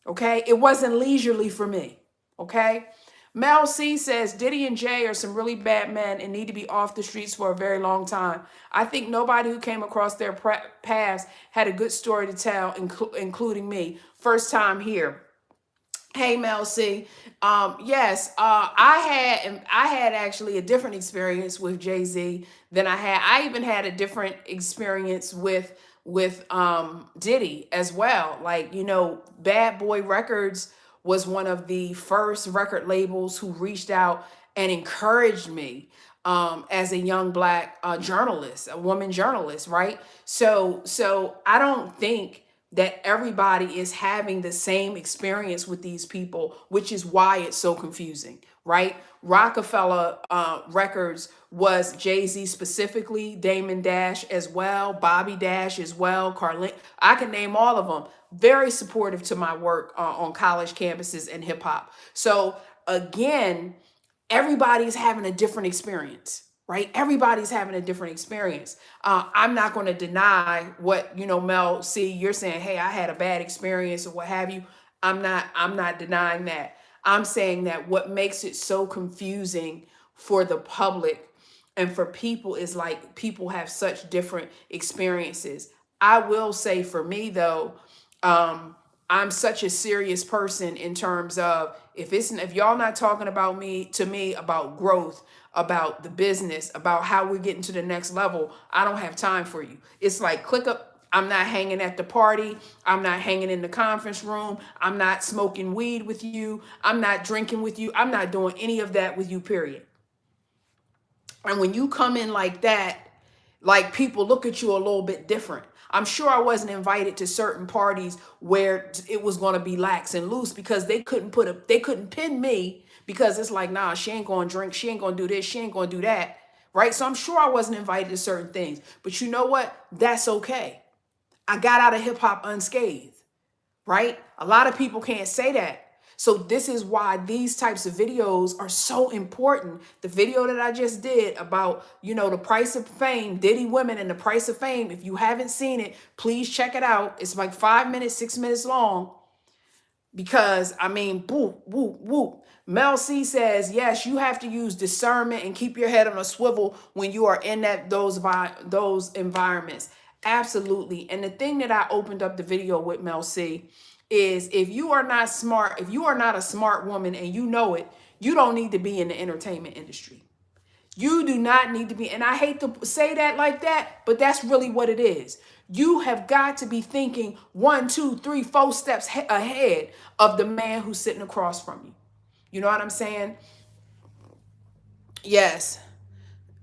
S1: Okay. It wasn't leisurely for me. Okay. Mel C says Diddy and Jay are some really bad men and need to be off the streets for a very long time. I think nobody who came across their past had a good story to tell, including me. First time here. Hey Mel C. Yes, I had actually a different experience with Jay-Z than I had. I even had a different experience with Diddy as well. Like, Bad Boy Records was one of the first record labels who reached out and encouraged me as a young black journalist, a woman journalist, right? So I don't think that everybody is having the same experience with these people, which is why it's so confusing, right? Rockefeller Records was Jay-Z specifically, Damon Dash as well, Bobby Dash as well, Carlin. I can name all of them. Very supportive to my work on college campuses and hip hop. So again, everybody's having a different experience, right? Everybody's having a different experience. I'm not going to deny what, Mel C, you're saying, hey, I had a bad experience or what have you. I'm not denying that. I'm saying that what makes it so confusing for the public and for people is like people have such different experiences. I will say for me though, I'm such a serious person in terms of if y'all not talking about me about growth, about the business, about how we're getting to the next level, I don't have time for you. It's like click up. I'm not hanging at the party. I'm not hanging in the conference room. I'm not smoking weed with you. I'm not drinking with you. I'm not doing any of that with you, period. And when you come in like that, like people look at you a little bit different. I'm sure I wasn't invited to certain parties where it was going to be lax and loose because they couldn't pin me because it's like, nah, she ain't going to drink. She ain't going to do this. She ain't going to do that. Right. So I'm sure I wasn't invited to certain things, but you know what? That's okay. I got out of hip hop unscathed. Right. A lot of people can't say that. So this is why these types of videos are so important. The video that I just did about, the price of fame, Diddy women and the price of fame. If you haven't seen it, please check it out. It's like 5 minutes, 6 minutes long. Because whoop, whoop, whoop. Mel C says, yes, you have to use discernment and keep your head on a swivel when you are in those environments. Absolutely. And the thing that I opened up the video with Mel C is if you are not smart, if you are not a smart woman and you know it, you don't need to be in the entertainment industry. You do not need to be, and I hate to say that like that, but that's really what it is. You have got to be thinking 1, 2, 3, 4 steps ahead of the man who's sitting across from you. You know what I'm saying? Yes.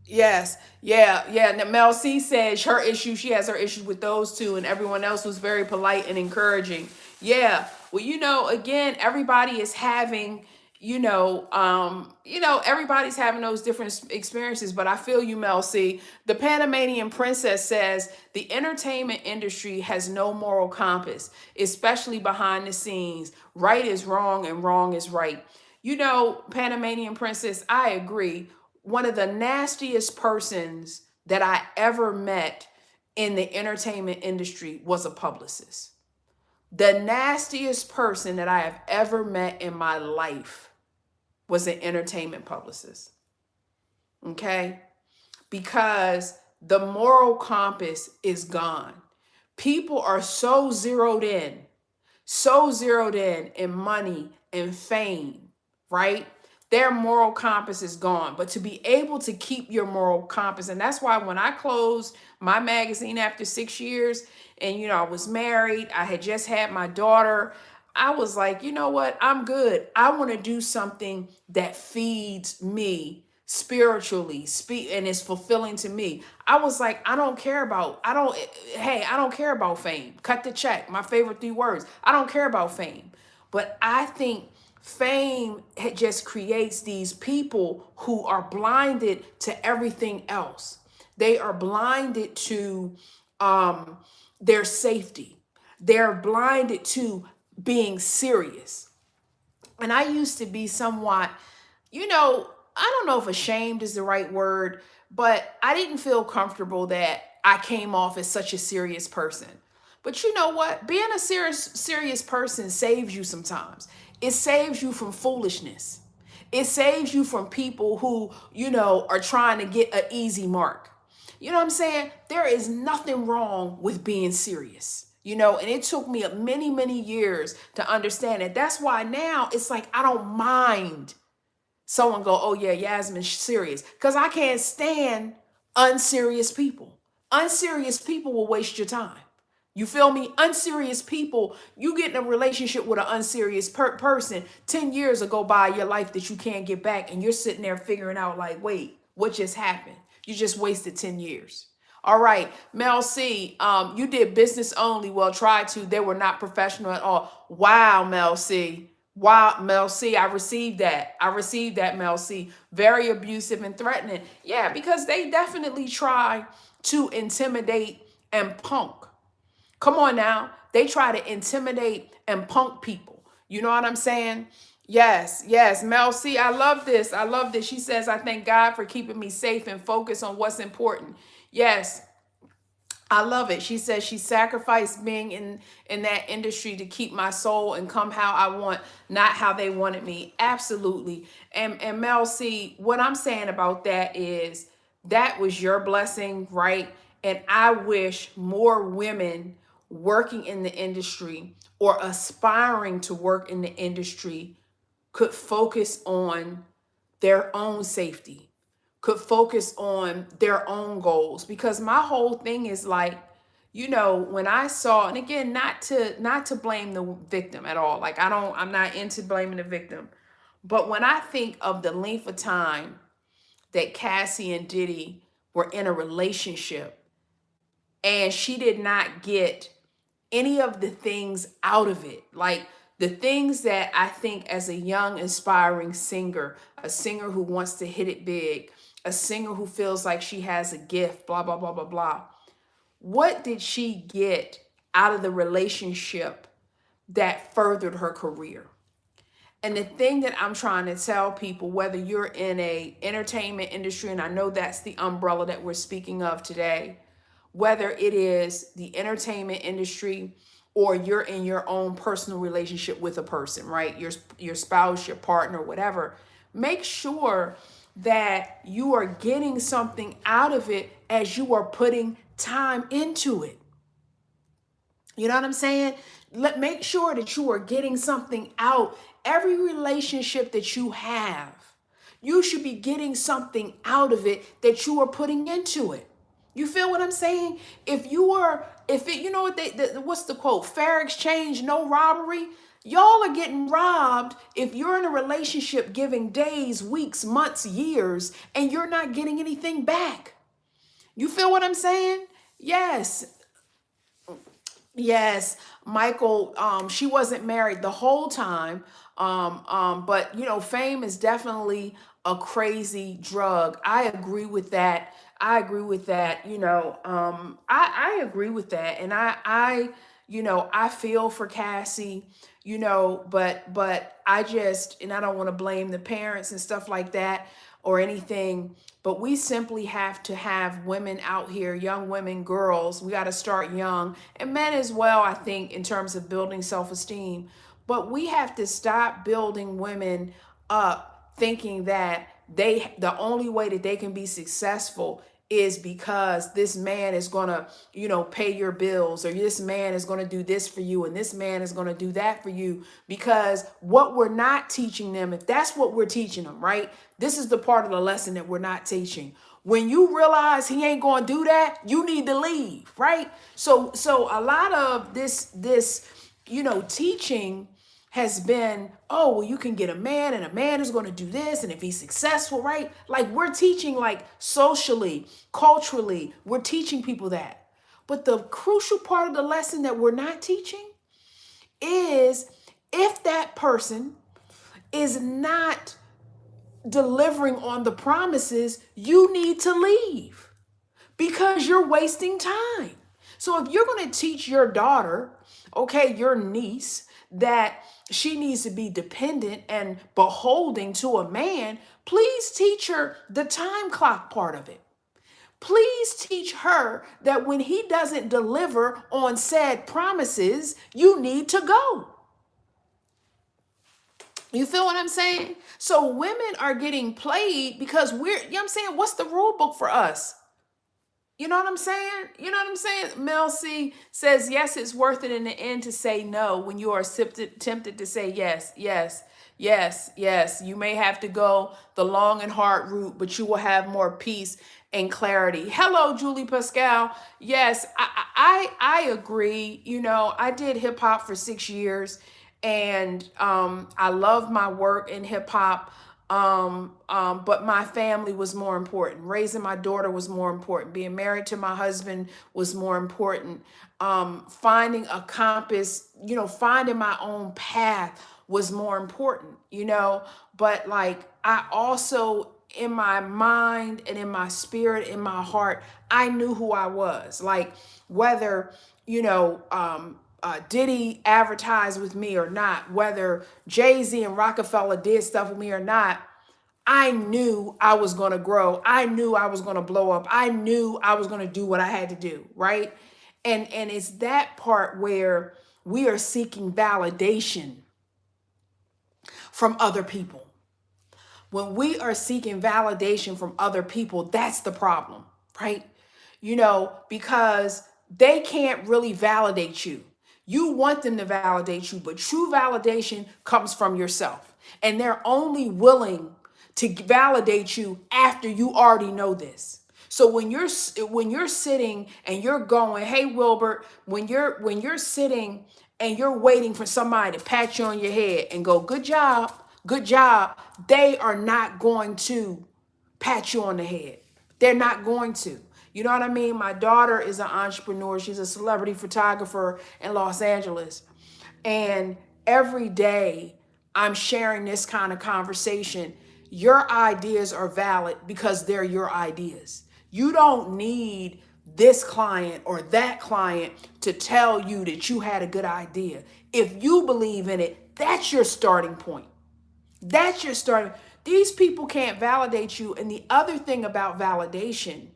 S1: Yes, yeah. Now, Mel C says she has her issue with those two, and everyone else was very polite and encouraging. Yeah, well, again, everybody is having, everybody's having those different experiences. But I feel you, Mel C. The Panamanian Princess says the entertainment industry has no moral compass, especially behind the scenes. Right is wrong, and wrong is right. Panamanian Princess, I agree. One of the nastiest persons that I ever met in the entertainment industry was a publicist. The nastiest person that I have ever met in my life was an entertainment publicist. Okay? Because the moral compass is gone. People are so zeroed in money and fame, right? their moral compass is gone. But to be able to keep your moral compass, and that's why when I closed my magazine after 6 years, and I was married, I had just had my daughter, I was like, you know what? I'm good. I want to do something that feeds me spiritually, and is fulfilling to me. I was like, I don't care about fame. Cut the check. My favorite 3 words. I don't care about fame. But I think fame just creates these people who are blinded to everything else. They are blinded to their safety. They're blinded to being serious. And I used to be somewhat, I don't know if ashamed is the right word, but I didn't feel comfortable that I came off as such a serious person. But you know what? Being a serious person saves you sometimes. It saves you from foolishness. It saves you from people who, are trying to get an easy mark. You know what I'm saying? There is nothing wrong with being serious. And it took me many, many years to understand it. That's why now it's like I don't mind someone go, oh yeah, Yasmin's serious. Because I can't stand unserious people. Unserious people will waste your time. You feel me? Unserious people, you get in a relationship with an unserious person, 10 years will go by your life that you can't get back, and you're sitting there figuring out like, wait, what just happened? You just wasted 10 years. All right, Mel C, you did business only. Well, try to. They were not professional at all. Wow, Mel C. Wow, Mel C, I received that. Mel C. Very abusive and threatening. Yeah, because they definitely try to intimidate and punk. Come on now. They try to intimidate and punk people. You know what I'm saying? Yes, yes. Mel C, I love this. I love this. She says, I thank God for keeping me safe and focused on what's important. Yes, I love it. She says she sacrificed being in that industry to keep my soul and come how I want, not how they wanted me. Absolutely. And Mel C, what I'm saying about that is that was your blessing, right? And I wish more women working in the industry or aspiring to work in the industry could focus on their own safety, could focus on their own goals. Because my whole thing is like, when I saw, and again, not to blame the victim at all. Like I'm not into blaming the victim. But when I think of the length of time that Cassie and Diddy were in a relationship and she did not get any of the things out of it, like the things that I think as a young aspiring singer, a singer who wants to hit it big, a singer who feels like she has a gift, blah blah blah blah blah, what did she get out of the relationship that furthered her career? And the thing that I'm trying to tell people, whether you're in a entertainment industry, and I know that's the umbrella that we're speaking of today, whether it is the entertainment industry or you're in your own personal relationship with a person, right? Your spouse, your partner, whatever. Make sure that you are getting something out of it as you are putting time into it. You know what I'm saying? Make sure that you are getting something out. Every relationship that you have, you should be getting something out of it that you are putting into it. You feel what I'm saying? You know what what's the quote? Fair exchange, no robbery. Y'all are getting robbed if you're in a relationship giving days, weeks, months, years, and you're not getting anything back. You feel what I'm saying? Yes. Yes, Michael, she wasn't married the whole time. But fame is definitely a crazy drug. I agree with that. I agree with that. I agree with that. And I feel for Cassie, but and I don't want to blame the parents and stuff like that or anything, but we simply have to have women out here, young women, girls. We got to start young, and men as well, I think, in terms of building self-esteem. But we have to stop building women up thinking that the only way that they can be successful is because this man is going to, pay your bills, or this man is going to do this for you, and this man is going to do that for you. Because what we're not teaching them, if that's what we're teaching them, right? This is the part of the lesson that we're not teaching. When you realize he ain't going to do that, you need to leave, right? So a lot of this, teaching has been, oh, well, you can get a man and a man is going to do this. And if he's successful, right? Like we're teaching, like socially, culturally, we're teaching people that. But the crucial part of the lesson that we're not teaching is, if that person is not delivering on the promises, you need to leave, because you're wasting time. So if you're going to teach your daughter, okay, your niece, that she needs to be dependent and beholding to a man, please teach her the time clock part of it. Please teach her that when he doesn't deliver on said promises, you need to go. You feel what I'm saying? So women are getting played because we're, you know what I'm saying? What's the rule book for us? You know what I'm saying? You know what I'm saying? Mel C says, yes, it's worth it in the end to say no when you are tempted to say yes, yes, yes, yes. You may have to go the long and hard route, but you will have more peace and clarity. Hello, Julie Pascal. Yes, I agree. I did hip hop for 6 years, and I love my work in hip hop. But my family was more important. Raising my daughter was more important. Being married to my husband was more important. Finding a compass, finding my own path was more important, but like, I also, in my mind and in my spirit, in my heart, I knew who I was. Like, whether, Diddy advertised with me or not, whether Jay-Z and Rockefeller did stuff with me or not, I knew I was going to grow. I knew I was going to blow up. I knew I was going to do what I had to do, right? And it's that part where we are seeking validation from other people. When we are seeking validation from other people, that's the problem, right? Because they can't really validate you. You want them to validate you, but true validation comes from yourself. And they're only willing to validate you after you already know this. So when you're sitting and you're going, hey Wilbert, when you're sitting and you're waiting for somebody to pat you on your head and go, good job, they are not going to pat you on the head. They're not going to. You know what I mean? My daughter is an entrepreneur. She's a celebrity photographer in Los Angeles. And every day I'm sharing this kind of conversation. Your ideas are valid because they're your ideas. You don't need this client or that client to tell you that you had a good idea. If you believe in it, that's your starting point. That's your starting. These people can't validate you. And the other thing about validation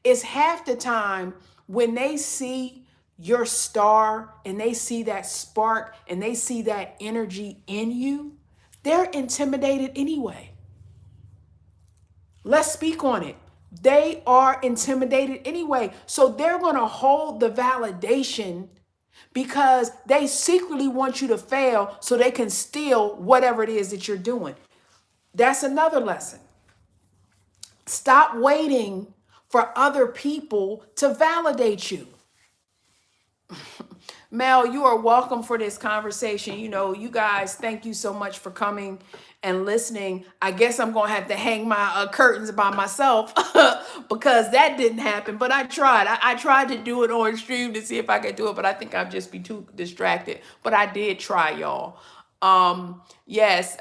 S1: is, half the time when they see your star and they see that spark and they see that energy in you, they're intimidated anyway. Let's speak on it. They are intimidated anyway. So they're going to hold the validation because they secretly want you to fail so they can steal whatever it is that you're doing. That's another lesson. Stop waiting for other people to validate you. Mel, you are welcome for this conversation. You guys, thank you so much for coming and listening. I guess I'm going to have to hang my curtains by myself because that didn't happen, but I tried. I tried to do it on stream to see if I could do it, but I think I'd just be too distracted. But I did try, y'all. Yes,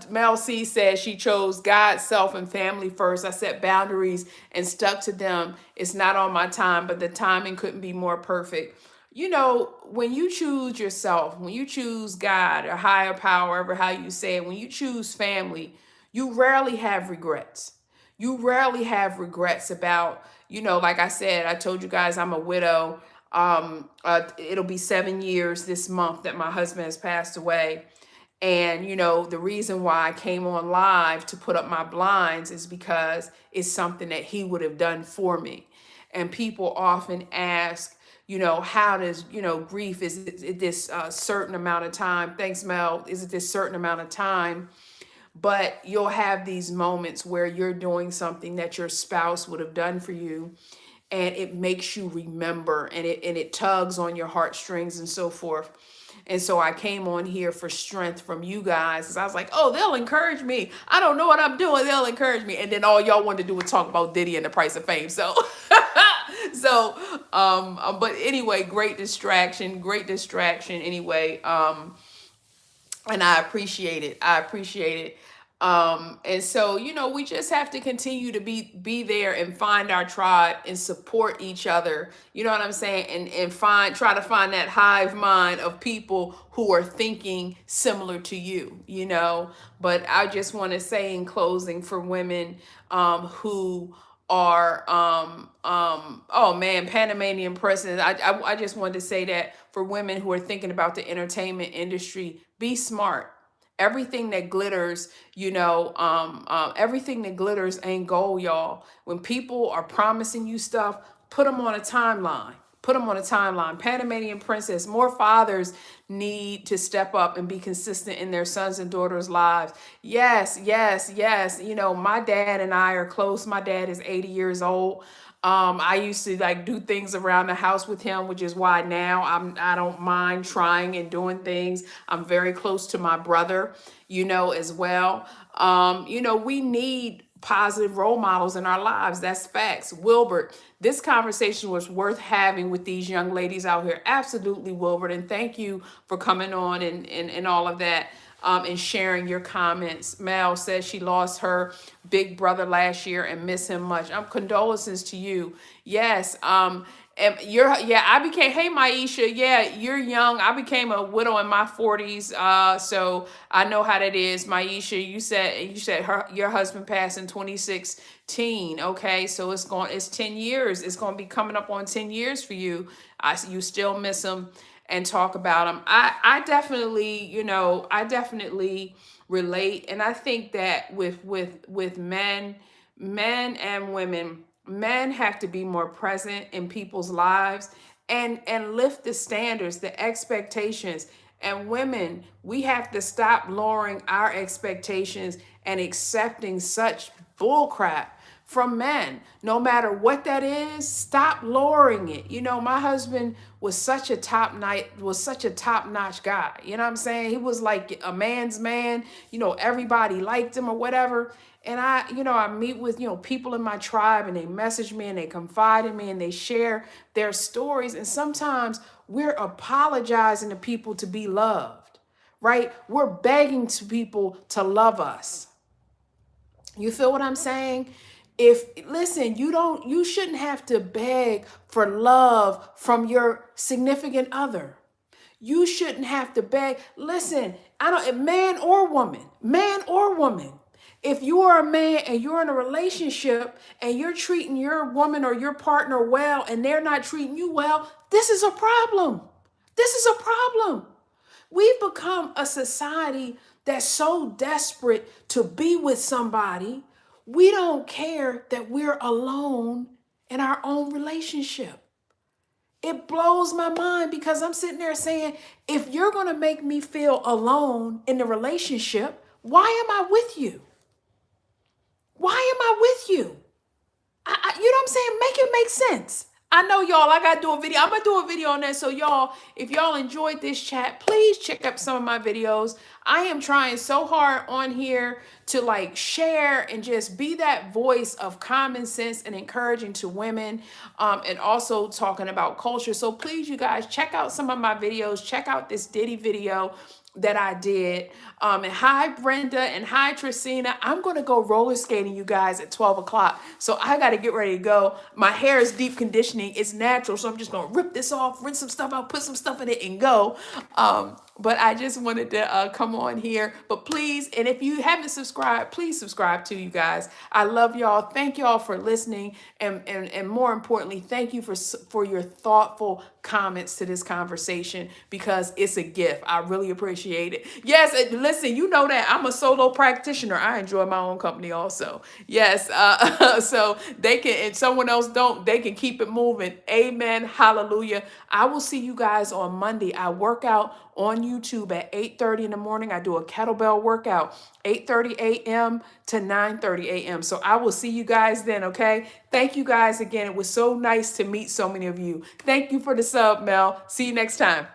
S1: Mel C says she chose God, self, and family first. I set boundaries and stuck to them. It's not on my time, but the timing couldn't be more perfect. When you choose yourself, when you choose God or higher power, ever how you say it, when you choose family, you rarely have regrets. You rarely have regrets about, like I said, I told you guys I'm a widow. It'll be 7 years this month that my husband has passed away. And, the reason why I came on live to put up my blinds is because it's something that he would have done for me. And people often ask, how does, grief, is it this certain amount of time? Thanks, Mel. Is it this certain amount of time? But you'll have these moments where you're doing something that your spouse would have done for you, and it makes you remember, and it tugs on your heartstrings and so forth. And so I came on here for strength from you guys, because I was like, oh, they'll encourage me. I don't know what I'm doing. They'll encourage me. And then all y'all wanted to do was talk about Diddy and the price of fame. So, but anyway, great distraction anyway. And I appreciate it. And so, we just have to continue to be there and find our tribe and support each other. You know what I'm saying? And try to find that hive mind of people who are thinking similar to you. But I just want to say in closing, for women who are oh man, Panamanian president. I just wanted to say that for women who are thinking about the entertainment industry, be smart. Everything that glitters, everything that glitters ain't gold, y'all. When people are promising you stuff, put them on a timeline. Panamanian princess, more fathers need to step up and be consistent in their sons and daughters' lives. Yes, yes, yes. My dad and I are close. My dad is 80 years old. I used to do things around the house with him, which is why now I don't mind trying and doing things. I'm very close to my brother, as well. We need positive role models in our lives. That's facts. Wilbert, this conversation was worth having with these young ladies out here. Absolutely, Wilbert. And thank you for coming on and all of that. And sharing your comments. Mel says she lost her big brother last year and miss him much. Condolences to you. Yes. And I became, hey Maisha, yeah, you're young. I became a widow in my 40s. So I know how that is. Maisha, you said your husband passed in 2016. Okay. So it's 10 years. It's going to be coming up on 10 years for you. You still miss him and talk about them. I definitely relate. And I think that with men and women, men have to be more present in people's lives and lift the standards, the expectations. And women, we have to stop lowering our expectations and accepting such bullcrap from men. No matter what that is, stop lowering it. My husband was such a top-notch guy. You know what I'm saying? He was like a man's man. Everybody liked him or whatever. And I meet with, people in my tribe, and they message me and they confide in me and they share their stories. And sometimes we're apologizing to people to be loved, right? We're begging to people to love us. You feel what I'm saying? You shouldn't have to beg for love from your significant other. You shouldn't have to beg. Listen, man or woman. If you are a man and you're in a relationship and you're treating your woman or your partner well and they're not treating you well, this is a problem. We've become a society that's so desperate to be with somebody. We don't care that we're alone in our own relationship. It blows my mind, because I'm sitting there saying, if you're going to make me feel alone in the relationship, why am I with you? You know what I'm saying? Make it make sense. I know y'all, I got to do a video. I'm going to do a video on that. So y'all, if y'all enjoyed this chat, please check out some of my videos. I am trying so hard on here to share and just be that voice of common sense and encouraging to women, and also talking about culture. So please, you guys, check out some of my videos. Check out this Diddy video that I did. And hi, Brenda, and hi, Tracina. I'm going to go roller skating, you guys, at 12 o'clock. So I got to get ready to go. My hair is deep conditioning. It's natural. So I'm just going to rip this off, rinse some stuff out, put some stuff in it, and go. but I just wanted to come on here. But please, and if you haven't subscribed, please subscribe to you guys. I love y'all. Thank y'all for listening, and more importantly, thank you for your thoughtful comments to this conversation, because it's a gift. I really appreciate it. Yes, listen, you know that I'm a solo practitioner. I enjoy my own company also. Yes, so they can, and someone else don't, they can keep it moving. Amen. Hallelujah. I will see you guys on Monday. I work out on YouTube at 8:30 in the morning. I do a kettlebell workout, 8:30 a.m. to 9:30 a.m. So I will see you guys then, okay? Thank you guys again. It was so nice to meet so many of you. Thank you for the sub, Mel. See you next time.